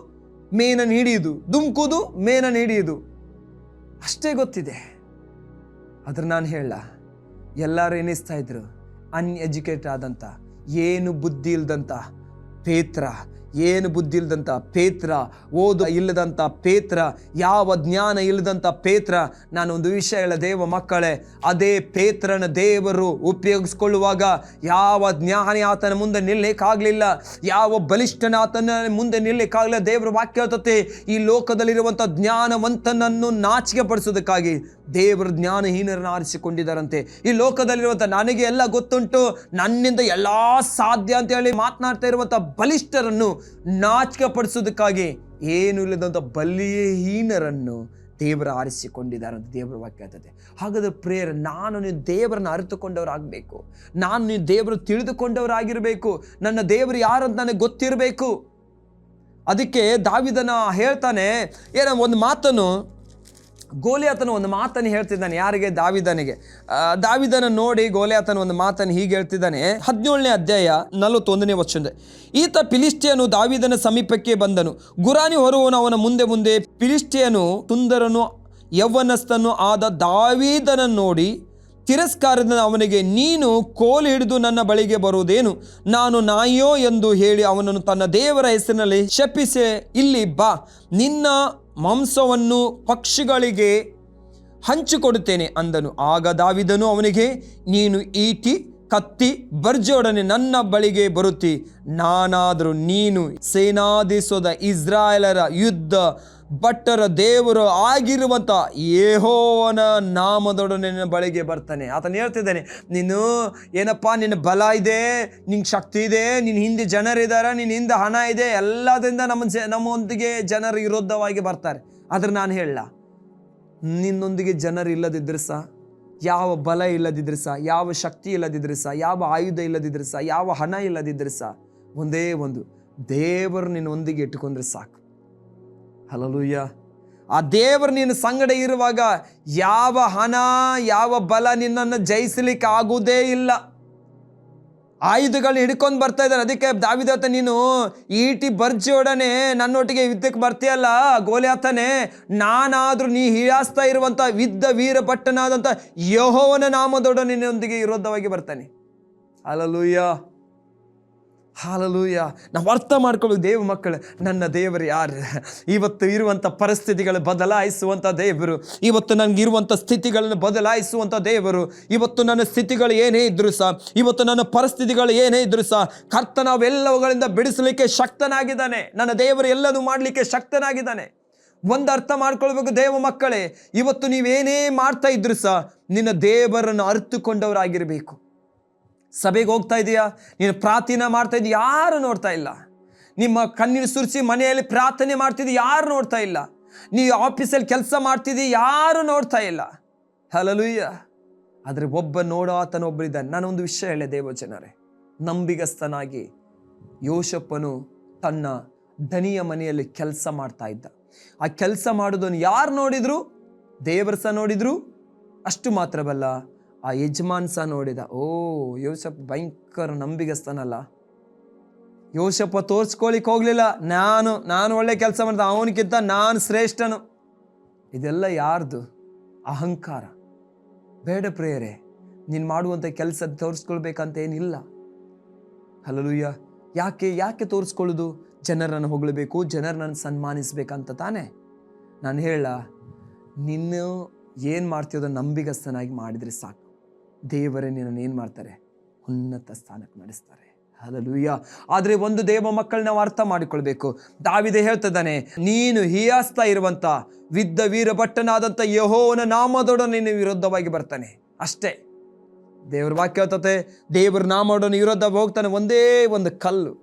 ಮೇನನ್ನು ಹಿಡಿಯುವುದು, ಧುಮುಕುವುದು, ಮೇನನ್ನು ಹಿಡಿಯುವುದು, ಅಷ್ಟೇ ಗೊತ್ತಿದೆ. ಆದ್ರೆ ನಾನು ಹೇಳ, ಎಲ್ಲರೂ ಎನಿಸ್ತಾ ಇದ್ರು ಅನ್ಎಜುಕೇಟೆಡ್ ಆದಂಥ, ಏನು ಬುದ್ಧಿ ಇಲ್ದಂಥ ಪೇತ್ರ, ಏನು ಬುದ್ಧಿ ಇಲ್ಲದಂಥ ಪೇತ್ರ, ಓದು ಇಲ್ಲದಂಥ ಪೇತ್ರ, ಯಾವ ಜ್ಞಾನ ಇಲ್ಲದಂಥ ಪೇತ್ರ. ನಾನೊಂದು ವಿಷಯ ಹೇಳ ದೇವ ಮಕ್ಕಳೇ, ಅದೇ ಪೇತ್ರನ ದೇವರು ಉಪಯೋಗಿಸ್ಕೊಳ್ಳುವಾಗ ಯಾವ ಜ್ಞಾನಿ ಆತನ ಮುಂದೆ ನಿಲ್ಲಕ್ಕಾಗಲಿಲ್ಲ, ಯಾವ ಬಲಿಷ್ಠನ ಆತನ ಮುಂದೆ ನಿಲ್ಲಕ್ಕಾಗಲಿಲ್ಲ. ದೇವರ ವಾಕ್ಯ ಹೇಳ್ತತೆ, ಈ ಲೋಕದಲ್ಲಿರುವಂಥ ಜ್ಞಾನವಂತನನ್ನು ನಾಚಿಕೆ ಪಡಿಸೋದಕ್ಕಾಗಿ ದೇವರು ಜ್ಞಾನಹೀನರನ್ನು ಆರಿಸಿಕೊಂಡಿದ್ದಾರಂತೆ. ಈ ಲೋಕದಲ್ಲಿರುವಂಥ ನನಗೆ ಎಲ್ಲ ಗೊತ್ತುಂಟು, ನನ್ನಿಂದ ಎಲ್ಲ ಸಾಧ್ಯ ಅಂತ ಹೇಳಿ ಮಾತನಾಡ್ತಾ ಇರುವಂಥ ಬಲಿಷ್ಠರನ್ನು ನಾಚಿಕೆ ಪಡಿಸೋದಕ್ಕಾಗಿ ಏನು ಇಲ್ಲದಂಥ ಬಲಿಹೀನರನ್ನು ದೇವರು ಆರಿಸಿಕೊಂಡಿದ್ದಾರೆ ಅಂತ ದೇವರ ವಾಕ್ಯ ಹೇಳ್ತದೆ. ಹಾಗಾದ್ರೆ ಪ್ರೇಯರ್, ನಾನು ನೀವು ದೇವರನ್ನು ಅರಿತುಕೊಂಡವರಾಗಬೇಕು, ನಾನು ನೀವು ದೇವರು ತಿಳಿದುಕೊಂಡವರಾಗಿರಬೇಕು, ನನ್ನ ದೇವರು ಯಾರು ಅಂತ ನನಗೆ ಗೊತ್ತಿರಬೇಕು. ಅದಕ್ಕೆ ದಾವಿದನ ಹೇಳ್ತಾನೆ, ಏನೋ ಒಂದು ಮಾತನ್ನು, ಗೋಲಿಯಾತನ ಒಂದು ಮಾತನ್ನು ಹೇಳ್ತಿದ್ದಾನೆ. ಯಾರಿಗೆ? ದಾವಿದನಿಗೆ. ದಾವಿದನ ನೋಡಿ ಗೋಲಿಯಾತನ ಒಂದು ಮಾತನ್ನು ಹೀಗೆ ಹೇಳ್ತಿದ್ದಾನೆ. 17ನೇ ಅಧ್ಯಾಯ 41ನೇ ವಚನ, ಈತ ಫಿಲಿಷ್ಟಿಯನು ದಾವಿದನ ಸಮೀಪಕ್ಕೆ ಬಂದನು, ಗುರಾಣಿ ಹೊರುವನು ಅವನ ಮುಂದೆ ಮುಂದೆ. ಫಿಲಿಷ್ಟಿಯನು ಸುಂದರನು ಯೌವನಸ್ಥನು ಆದ ದಾವೀದನನ್ನು ನೋಡಿ ತಿರಸ್ಕಾರದಿಂದ ಅವನಿಗೆ, ನೀನು ಕೋಲು ಹಿಡಿದು ನನ್ನ ಬಳಿಗೆ ಬರುವುದೇನು? ನಾನು ನಾಯಿಯೋ ಎಂದು ಹೇಳಿ ಅವನನ್ನು ತನ್ನ ದೇವರ ಹೆಸರಿನಲ್ಲಿ ಶಪಿಸಿ, ಇಲ್ಲಿ ಬಾ, ನಿನ್ನ ಮಾಂಸವನ್ನು ಪಕ್ಷಿಗಳಿಗೆ ಹಂಚಿಕೊಡುತ್ತೇನೆ ಅಂದನು. ಆಗ ದಾವಿದನು ಅವನಿಗೆ, ನೀನು ಈಟಿ, ಕತ್ತಿ, ಬರ್ಜಿಯೊಡನೆ ನನ್ನ ಬಳಿಗೆ ಬರುತ್ತಿ, ನಾನಾದರೂ ನೀನು ಸೇನಾಧೀಶದ ಇಸ್ರಾಯೇಲರ ಯುದ್ಧ ಭಟ್ಟರ ದೇವರು ಆಗಿರುವಂಥ ಯೆಹೋವನ ನಾಮದೊಡನೆ ನಿನ್ನ ಬಳಿಗೆ ಬರ್ತಾನೆ. ಆತನು ಹೇಳ್ತಿದ್ದಾನೆ, ನೀನು ಏನಪ್ಪ, ನಿನ್ನ ಬಲ ಇದೆ, ನಿಂಗೆ ಶಕ್ತಿ ಇದೆ, ನಿನ್ನ ಹಿಂದೆ ಜನರಿದ್ದಾರೆ, ನಿನ್ನ ಹಿಂದೆ ಹಣ ಇದೆ, ಎಲ್ಲದರಿಂದ ನಮ್ಮೊಂದಿಗೆ ಜನರು ವಿರೋಧವಾಗಿ ಬರ್ತಾರೆ. ಆದ್ರೆ ನಾನು ಹೇಳಲ್ಲ, ನಿನ್ನೊಂದಿಗೆ ಜನರು ಇಲ್ಲದಿದ್ರೆ ಸಹ, ಯಾವ ಬಲ ಇಲ್ಲದಿದ್ರೆ ಸಹ, ಯಾವ ಶಕ್ತಿ ಇಲ್ಲದಿದ್ರೆ ಸಹ, ಯಾವ ಆಯುಧ ಇಲ್ಲದಿದ್ರೆ ಸಹ, ಯಾವ ಹಣ ಇಲ್ಲದಿದ್ರೆ ಸಹ, ಒಂದೇ ಒಂದು ದೇವರು ನಿನ್ನೊಂದಿಗೆ ಇಟ್ಟುಕೊಂಡ್ರೆ ಸಾಕು. ಹಲ್ಲೆಲೂಯಾ. ಆ ದೇವರು ನಿನ್ನ ಸಂಗಡ ಇರುವಾಗ ಯಾವ ಹಣ, ಯಾವ ಬಲ ನಿನ್ನನ್ನು ಜಯಿಸಲಿಕ್ಕೆ ಆಗುವುದೇ ಇಲ್ಲ. ಆಯುಧಗಳನ್ನ ಹಿಡ್ಕೊಂಡು ಬರ್ತಾ ಇದ್ದಾರೆ. ಅದಕ್ಕೆ ದಾವಿದ, ನೀನು ಈಟಿ ಬರ್ಜಿಯೊಡನೆ ನನ್ನೊಟ್ಟಿಗೆ ಯುದ್ಧಕ್ಕೆ ಬರ್ತೀಯಲ್ಲ ಗೋಲಿಯಾತನೇ, ನಾನಾದರೂ ನೀ ಹೀಯಾಸ್ತಾ ಇರುವಂಥ ಯುದ್ಧ ವೀರ ಭಟ್ಟನಾದಂಥ ಯೆಹೋವನ ನಾಮದೊಡನೆ ನಿನ್ನೊಂದಿಗೆ ವಿರೋಧವಾಗಿ ಬರ್ತಾನೆ. Hallelujah, hallelujah. ನಾವು ಅರ್ಥ ಮಾಡ್ಕೊಳ್ಳೋದು, ದೇವ ಮಕ್ಕಳು, ನನ್ನ ದೇವರು ಯಾರು? ಇವತ್ತು ಇರುವಂಥ ಪರಿಸ್ಥಿತಿಗಳು ಬದಲಾಯಿಸುವಂಥ ದೇವರು, ಇವತ್ತು ನನಗಿರುವಂಥ ಸ್ಥಿತಿಗಳನ್ನು ಬದಲಾಯಿಸುವಂಥ ದೇವರು. ಇವತ್ತು ನನ್ನ ಸ್ಥಿತಿಗಳು ಏನೇ ಇದ್ರೂ ಸಹ, ಇವತ್ತು ನನ್ನ ಪರಿಸ್ಥಿತಿಗಳು ಏನೇ ಇದ್ರೂ ಸಹ, ಕರ್ತನ ಅವೆಲ್ಲವುಗಳಿಂದ ಬಿಡಿಸಲಿಕ್ಕೆ ಶಕ್ತನಾಗಿದ್ದಾನೆ. ನನ್ನ ದೇವರು ಎಲ್ಲನೂ ಮಾಡಲಿಕ್ಕೆ ಶಕ್ತನಾಗಿದ್ದಾನೆ. ಒಂದು ಅರ್ಥ ಮಾಡ್ಕೊಳ್ಬೇಕು ದೇವ ಮಕ್ಕಳೇ, ಇವತ್ತು ನೀವೇನೇ ಮಾಡ್ತಾ ಇದ್ರು ಸಹ ನಿನ್ನ ದೇವರನ್ನು ಅರಿತುಕೊಂಡವರಾಗಿರಬೇಕು. ಸಭೆಗೆ ಹೋಗ್ತಾ ಇದೆಯಾ, ನೀನು ಪ್ರಾರ್ಥನೆ ಮಾಡ್ತಾ ಇದೀಯ, ಯಾರು ನೋಡ್ತಾ ಇಲ್ಲ. ನಿಮ್ಮ ಕಣ್ಣೀರು ಸುರಿಸಿ ಮನೆಯಲ್ಲಿ ಪ್ರಾರ್ಥನೆ ಮಾಡ್ತಿದ್ದಿ, ಯಾರು ನೋಡ್ತಾ ಇಲ್ಲ. ನೀವು ಆಫೀಸಲ್ಲಿ ಕೆಲಸ ಮಾಡ್ತಿದ್ದಿ, ಯಾರು ನೋಡ್ತಾ ಇಲ್ಲ. ಹಲ್ಲೆಲೂಯಾ. ಆದರೆ ಒಬ್ಬ ನೋಡೋ ಆತನೊಬ್ಬರಿದ್ದಾನೆ. ನಾನೊಂದು ವಿಷಯ ಹೇಳೆ ದೇವಜನರೇ, ನಂಬಿಗಸ್ತನಾಗಿ ಯೋಷಪ್ಪನು ತನ್ನ ದಣಿಯ ಮನೆಯಲ್ಲಿ ಕೆಲಸ ಮಾಡ್ತಾ ಇದ್ದ. ಆ ಕೆಲಸ ಮಾಡೋದನ್ನು ಯಾರು ನೋಡಿದ್ರು? ದೇವರು ಸಹ ನೋಡಿದ್ರು. ಅಷ್ಟು ಮಾತ್ರವಲ್ಲ, ಆ ಯಜಮಾನ್ ಸಹ ನೋಡಿದ. ಓ, ಯೋಷಪ್ಪ ಭಯಂಕರ ನಂಬಿಗಸ್ತನಲ್ಲ. ಯೋಷಪ್ಪ ತೋರಿಸ್ಕೊಳ್ಳಿಕ್ಕೆ ಹೋಗ್ಲಿಲ್ಲ, ನಾನು ಒಳ್ಳೆ ಕೆಲಸ ಮಾಡಿದ, ಅವನಿಗಿಂತ ನಾನು ಶ್ರೇಷ್ಠನು. ಇದೆಲ್ಲ ಯಾರ್ದು? ಅಹಂಕಾರ. ಬೇಡ ಪ್ರಿಯರೇ, ನೀನು ಮಾಡುವಂಥ ಕೆಲಸ ತೋರಿಸ್ಕೊಳ್ಬೇಕಂತ ಏನಿಲ್ಲ. ಹಲ್ಲೆಲೂಯಾ. ಯಾಕೆ ತೋರಿಸ್ಕೊಳ್ಳೋದು? ಜನರನ್ನು ಹೊಗಳಬೇಕು, ಜನರನ್ನು ಸನ್ಮಾನಿಸ್ಬೇಕಂತ ತಾನೇ. ನಾನು ಹೇಳ, ನಿನ್ನ ಏನು ಮಾಡ್ತೀಯೋದೋ ನಂಬಿಗಸ್ತನಾಗಿ ಮಾಡಿದರೆ ಸಾಕು. ದೇವರೇ ನಿನ್ನನ್ನು ಏನು ಮಾಡ್ತಾರೆ? ಉನ್ನತ ಸ್ಥಾನಕ್ಕೆ ನಡೆಸ್ತಾರೆ. ಹಲ್ಲೆಲೂಯಾ. ಆದರೆ ಒಂದು ದೇವ ಮಕ್ಕಳು ನಾವು ಅರ್ಥ ಮಾಡಿಕೊಳ್ಬೇಕು. ದಾವೀದ ಹೇಳ್ತಿದ್ದಾನೆ, ನೀನು ಹೀಯಾಸ್ತಾ ಇರುವಂಥ ವಿದ್ದ ವೀರ ಭಟ್ಟನಾದಂಥ ಯೆಹೋವನ ನಾಮದೊಡನೆ ನಿನ್ನ ವಿರುದ್ಧವಾಗಿ ಬರ್ತಾನೆ. ಅಷ್ಟೇ. ದೇವ್ರ ವಾಕ್ಯ ಹೇಳ್ತತೆ, ದೇವ್ರ ನಾಮದೊಡನೆ ವಿರುದ್ಧ ಹೋಗ್ತಾನೆ. ಒಂದೇ ಒಂದು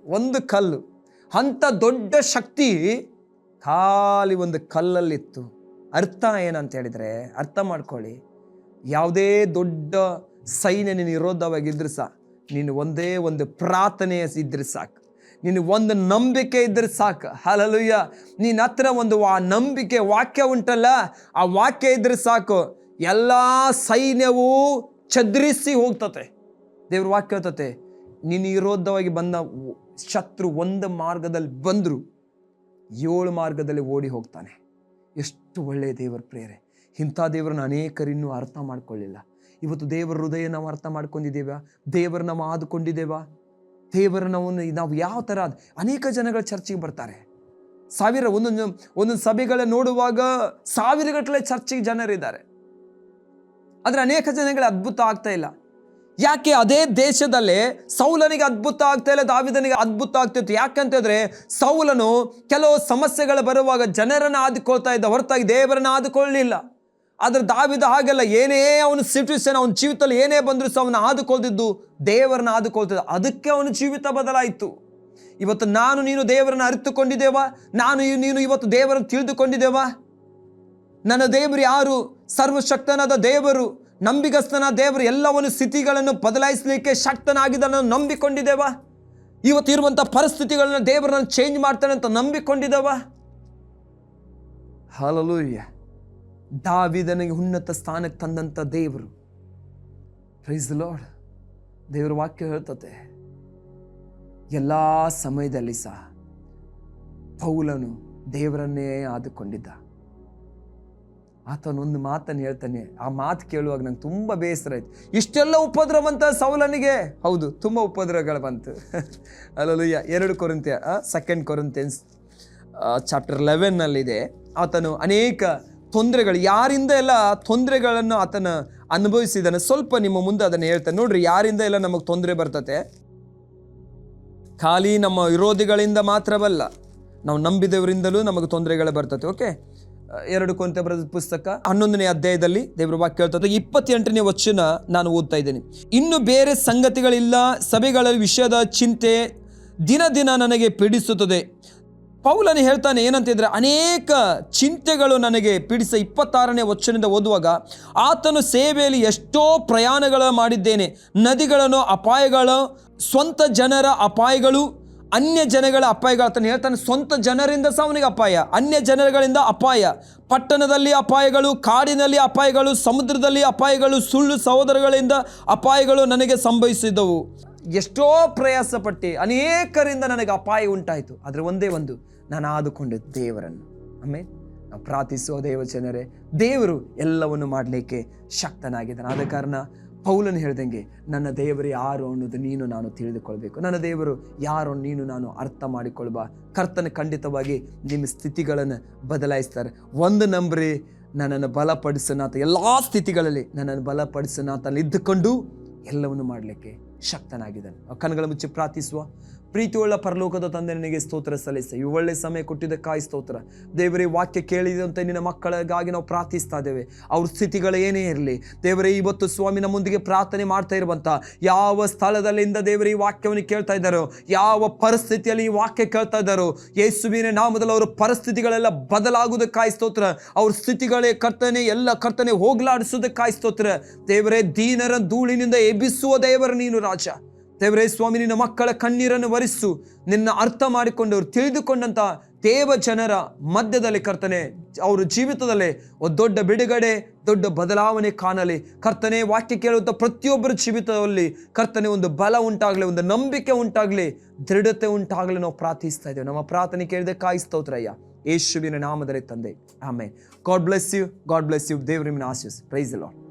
ಕಲ್ಲು. ಅಂಥ ದೊಡ್ಡ ಶಕ್ತಿ ಖಾಲಿ ಒಂದು ಕಲ್ಲಲ್ಲಿತ್ತು. ಅರ್ಥ ಏನಂತ ಹೇಳಿದರೆ, ಅರ್ಥ ಮಾಡ್ಕೊಳ್ಳಿ, ಯಾವುದೇ ದೊಡ್ಡ ಸೈನ್ಯ ನಿನ್ನ ವಿರೋಧವಾಗಿದ್ರೆ ಸಹ, ನೀನು ಒಂದೇ ಒಂದು ಪ್ರಾರ್ಥನೆ ಇದ್ರೆ ಸಾಕು, ನೀನು ಒಂದು ನಂಬಿಕೆ ಇದ್ರೆ ಸಾಕು. ಹಲ್ಲೆಲೂಯಾ. ನಿನ್ನ ಹತ್ರ ಒಂದು ನಂಬಿಕೆ ವಾಕ್ಯ ಉಂಟಲ್ಲ, ಆ ವಾಕ್ಯ ಇದ್ರೆ ಸಾಕು, ಎಲ್ಲ ಸೈನ್ಯವೂ ಚದ್ರಿಸಿ ಹೋಗ್ತತೆ. ದೇವ್ರ ವಾಕ್ಯ ಹೇಳ್ತತೆ, ನಿನ್ನ ವಿರೋಧವಾಗಿ ಬಂದ ಶತ್ರು ಒಂದು ಮಾರ್ಗದಲ್ಲಿ ಬಂದರು, 7 ಮಾರ್ಗದಲ್ಲಿ ಓಡಿ ಹೋಗ್ತಾನೆ. ಎಷ್ಟು ಒಳ್ಳೆಯ ದೇವರ ಪ್ರೇರೆ. ಇಂಥ ದೇವರನ್ನು ಅನೇಕರಿನ್ನೂ ಅರ್ಥ ಮಾಡ್ಕೊಳ್ಳಿಲ್ಲ. ಇವತ್ತು ದೇವರ ಹೃದಯ ನಾವು ಅರ್ಥ ಮಾಡ್ಕೊಂಡಿದ್ದೇವಾ? ದೇವರ ನಾವು ಆದುಕೊಂಡಿದ್ದೇವಾ? ದೇವರ ನಾವು ಯಾವ ಥರ? ಅನೇಕ ಜನಗಳು ಚರ್ಚಿಗೆ ಬರ್ತಾರೆ. ಒಂದೊಂದು ಸಭೆಗಳ ನೋಡುವಾಗ ಸಾವಿರಗಟ್ಟಲೆ ಚರ್ಚಿಗೆ ಜನರಿದ್ದಾರೆ. ಆದರೆ ಅನೇಕ ಜನಗಳಿಗೆ ಅದ್ಭುತ ಆಗ್ತಾ ಇಲ್ಲ. ಯಾಕೆ? ಅದೇ ದೇಶದಲ್ಲೇ ಸೌಲನಿಗೆ ಅದ್ಭುತ ಆಗ್ತಾ ಇಲ್ಲ, ದಾವೀದನಿಗೆ ಅದ್ಭುತ ಆಗ್ತಿತ್ತು. ಯಾಕಂತಂದ್ರೆ ಸೌಲನು ಕೆಲವು ಸಮಸ್ಯೆಗಳು ಬರುವಾಗ ಜನರನ್ನು ಆದುಕೊಳ್ತಾ ಇದ್ದ, ಹೊರತಾಗಿ ದೇವರನ್ನು ಆದುಕೊಳ್ಳಲಿಲ್ಲ. ಆದರೆ ದಾವೀದ ಹಾಗೆಲ್ಲ, ಏನೇ ಅವನ ಸಿಚುವೇಶನ್, ಅವನ ಜೀವಿತದಲ್ಲಿ ಏನೇ ಬಂದರೂ ಸಹ ಅವನು ಆದುಕೊಳ್ತಿದ್ದು ದೇವರನ್ನ ಆದುಕೊಳ್ತಿದ್ದ. ಅದಕ್ಕೆ ಅವನ ಜೀವಿತ ಬದಲಾಯಿತು. ಇವತ್ತು ನಾನು ನೀನು ದೇವರನ್ನು ಅರಿತುಕೊಂಡಿದ್ದೇವಾ? ನೀನು ಇವತ್ತು ದೇವರನ್ನು ತಿಳಿದುಕೊಂಡಿದ್ದೇವಾ? ನನ್ನ ದೇವರು ಯಾರು? ಸರ್ವಶಕ್ತನಾದ ದೇವರು, ನಂಬಿಗಸ್ತನ ದೇವರು, ಎಲ್ಲವನ್ನು ಸ್ಥಿತಿಗಳನ್ನು ಬದಲಾಯಿಸಲಿಕ್ಕೆ ಶಕ್ತನಾಗಿದ್ದನ್ನು ನಂಬಿಕೊಂಡಿದ್ದೇವಾ? ಇವತ್ತು ಇರುವಂಥ ಪರಿಸ್ಥಿತಿಗಳನ್ನ ದೇವರನ್ನು ಚೇಂಜ್ ಮಾಡ್ತಾನೆ ಅಂತ ನಂಬಿಕೊಂಡಿದ್ದೇವಾ? ಹಲ್ಲೆಲೂಯಾ. ದಾವೀದನಿಗೆ ಉನ್ನತ ಸ್ಥಾನಕ್ಕೆ ತಂದಂಥ ದೇವರು. Praise the Lord. ದೇವರ ವಾಕ್ಯ ಹೇಳ್ತತೆ, ಎಲ್ಲ ಸಮಯದಲ್ಲಿ ಸಹ ಪೌಲನು ದೇವರನ್ನೇ ಆದುಕೊಂಡಿದ್ದ. ಆತನೊಂದು ಮಾತನ್ನು ಹೇಳ್ತಾನೆ. ಆ ಮಾತು ಕೇಳುವಾಗ ನಂಗೆ ತುಂಬ ಬೇಸರ ಆಯ್ತು. ಇಷ್ಟೆಲ್ಲ ಉಪದ್ರವ ಬಂತ ಸೌಲನಿಗೆ? ಹೌದು, ತುಂಬ ಉಪದ್ರವಗಳು ಬಂತು. ಹಲ್ಲೆಲೂಯಾ. 2 ಕೊರಿಂಥಿಯನ್ಸ್ ಚಾಪ್ಟರ್ 11 ಆತನು ಅನೇಕ ತೊಂದರೆಗಳು, ಯಾರಿಂದ ಎಲ್ಲ ತೊಂದರೆಗಳನ್ನು ಆತನ ಅನುಭವಿಸಿದ್ದಾನೆ. ಸ್ವಲ್ಪ ನಿಮ್ಮ ಮುಂದೆ ಅದನ್ನು ಹೇಳ್ತಾನೆ ನೋಡ್ರಿ. ಯಾರಿಂದ ಎಲ್ಲ ನಮಗೆ ತೊಂದರೆ ಬರ್ತತೆ? ಖಾಲಿ ನಮ್ಮ ವಿರೋಧಿಗಳಿಂದ ಮಾತ್ರವಲ್ಲ, ನಾವು ನಂಬಿದವರಿಂದಲೂ ನಮಗೆ ತೊಂದರೆಗಳು ಬರ್ತದೆ. ಓಕೆ, 2 ಕೊರಿಂಥಿಯ ಬರೆದ ಪುಸ್ತಕ 11ನೇ ಅಧ್ಯಾಯದಲ್ಲಿ ದೇವರ ವಾಕ್ಯ ಹೇಳ್ತದೆ, 28ನೇ ವಚನ ನಾನು ಓದ್ತಾ ಇದ್ದೇನೆ. ಇನ್ನು ಬೇರೆ ಸಂಗತಿಗಳಿಲ್ಲ, ಸಭೆಗಳ ವಿಷಯದ ಚಿಂತೆ ದಿನ ದಿನ ನನಗೆ ಪೀಡಿಸುತ್ತದೆ. ಪೌಲನು ಹೇಳ್ತಾನೆ ಏನಂತಿದ್ರೆ, ಅನೇಕ ಚಿಂತೆಗಳು ನನಗೆ ಪೀಡಿಸ. 26ನೇ ವಚನದಿಂದ ಓದುವಾಗ, ಆತನು ಸೇವೆಯಲ್ಲಿ ಎಷ್ಟೋ ಪ್ರಯಾಣಗಳು ಮಾಡಿದ್ದೇನೆ. ನದಿಗಳನ್ನು, ಅಪಾಯಗಳು, ಸ್ವಂತ ಜನರ ಅಪಾಯಗಳು, ಅನ್ಯ ಜನಗಳ ಅಪಾಯಗಳು. ಆತನು ಹೇಳ್ತಾನೆ, ಸ್ವಂತ ಜನರಿಂದ ಸಹ ಅವನಿಗೆ ಅಪಾಯ, ಅನ್ಯ ಜನಗಳಿಂದ ಅಪಾಯ, ಪಟ್ಟಣದಲ್ಲಿ ಅಪಾಯಗಳು, ಕಾಡಿನಲ್ಲಿ ಅಪಾಯಗಳು, ಸಮುದ್ರದಲ್ಲಿ ಅಪಾಯಗಳು, ಸುಳ್ಳು ಸಹೋದರಗಳಿಂದ ಅಪಾಯಗಳು ನನಗೆ ಸಂಭವಿಸಿದವು. ಎಷ್ಟೋ ಪ್ರಯಾಸ ಪಟ್ಟು ಅನೇಕರಿಂದ ನನಗೆ ಅಪಾಯ ಉಂಟಾಯಿತು. ಆದರೆ ಒಂದೇ ಒಂದು, ನಾನು ಆದುಕೊಂಡಿದ್ದು ದೇವರನ್ನು. ಆಮೇಲೆ ನಾವು ಪ್ರಾರ್ಥಿಸುವ ದೇವಜನರೇ, ದೇವರು ಎಲ್ಲವನ್ನು ಮಾಡಲಿಕ್ಕೆ ಶಕ್ತನಾಗಿದ್ದಾನೆ. ಆದ ಕಾರಣ ಪೌಲನು ಹೇಳ್ದಂಗೆ, ನನ್ನ ದೇವರು ಯಾರು ಅನ್ನೋದು ನಾನು ತಿಳಿದುಕೊಳ್ಬೇಕು. ನನ್ನ ದೇವರು ಯಾರು ನೀನು ನಾನು ಅರ್ಥ ಮಾಡಿಕೊಳ್ಬಾ. ಕರ್ತನ ಖಂಡಿತವಾಗಿ ನಿಮ್ಮ ಸ್ಥಿತಿಗಳನ್ನು ಬದಲಾಯಿಸ್ತಾರೆ. ಒಂದು ನಂಬ್ರಿ, ನನ್ನನ್ನು ಬಲಪಡಿಸನಾತ, ಎಲ್ಲ ಸ್ಥಿತಿಗಳಲ್ಲಿ ನನ್ನನ್ನು ಬಲಪಡಿಸನಾತಲ್ಲಿ ಇದ್ದುಕೊಂಡು ಎಲ್ಲವನ್ನು ಮಾಡಲಿಕ್ಕೆ ಶಕ್ತನಾಗಿದ್ದಾನೆ. ಕಣ್ಣುಗಳ ಮುಚ್ಚಿ ಪ್ರಾರ್ಥಿಸುವ. ಪ್ರೀತಿಯುಳ್ಳ ಪರಲೋಕದ ತಂದೆ, ನಿನಗೆ ಸ್ತೋತ್ರ ಸಲ್ಲಿಸ ಈ ಒಳ್ಳೆ ಸಮಯ ಕೊಟ್ಟಿದ್ದಕ್ಕಾಗಿ ಸ್ತೋತ್ರ. ದೇವರೇ, ವಾಕ್ಯ ಕೇಳಿದಂತೆ ನಿನ್ನ ಮಕ್ಕಳಿಗಾಗಿ ನಾವು ಪ್ರಾರ್ಥಿಸ್ತಾ ಇದ್ದೇವೆ. ಅವ್ರ ಸ್ಥಿತಿಗಳು ಏನೇ ಇರಲಿ ದೇವರೇ, ಇವತ್ತು ಸ್ವಾಮಿ ನಮ್ಮೊಂದಿಗೆ ಪ್ರಾರ್ಥನೆ ಮಾಡ್ತಾ ಇರುವಂಥ ಯಾವ ಸ್ಥಳದಲ್ಲಿಂದ ದೇವರೇ ಈ ವಾಕ್ಯವನ್ನು ಕೇಳ್ತಾ ಇದ್ದಾರೋ, ಯಾವ ಪರಿಸ್ಥಿತಿಯಲ್ಲಿ ಈ ವಾಕ್ಯ ಕೇಳ್ತಾ ಇದ್ದಾರೋ, ಯೇಸುವಿನ ನಾಮದಲ್ಲಿ ಅವರ ಪರಿಸ್ಥಿತಿಗಳೆಲ್ಲ ಬದಲಾಗುವುದಕ್ಕಾಗಿ ಸ್ತೋತ್ರ. ಅವ್ರ ಸ್ಥಿತಿಗಳೇ ಕರ್ತನೆ ಹೋಗ್ಲಾಡಿಸೋದಕ್ಕಾಗಿ ಸ್ತೋತ್ರ. ದೇವರೇ, ದೀನರ ಧೂಳಿನಿಂದ ಎಬ್ಬಿಸುವ ದೇವರ ನೀನು ರಾಜ. ದೇವರೇ ಸ್ವಾಮಿ, ನಿನ್ನ ಮಕ್ಕಳ ಕಣ್ಣೀರನ್ನು ಒರೆಸು. ನಿನ್ನ ಅರ್ಥ ಮಾಡಿಕೊಂಡವರು ತಿಳಿದುಕೊಂಡಂತ ದೇವ ಜನರ ಮಧ್ಯದಲ್ಲಿ ಕರ್ತನೆ, ಅವರ ಜೀವಿತದಲ್ಲಿ ಒಂದು ದೊಡ್ಡ ಬಿಡುಗಡೆ, ದೊಡ್ಡ ಬದಲಾವಣೆ ಕಾಣಲಿ ಕರ್ತನೆ. ವಾಕ್ಯ ಕೇಳುವಂಥ ಪ್ರತಿಯೊಬ್ಬರ ಜೀವಿತದಲ್ಲಿ ಕರ್ತನೆ ಒಂದು ಬಲ ಉಂಟಾಗಲಿ, ಒಂದು ನಂಬಿಕೆ ಉಂಟಾಗಲಿ, ದೃಢತೆ ಉಂಟಾಗಲಿ ನಾವು ಪ್ರಾರ್ಥಿಸ್ತಾ ಇದ್ದೇವೆ. ನಮ್ಮ ಪ್ರಾರ್ಥನೆ ಕೇಳಿದಕ್ಕಾಗಿ ಸ್ತೋತ್ರಯ್ಯ, ಯೇಸುವಿನ ನಾಮದಲ್ಲಿ ತಂದೆ, ಆಮೆನ್. God bless you. ದೇವರು ನಿಮ್ಮನ್ನು ಆಶೀರ್ವದಿಸಲಿ. Praise the lord.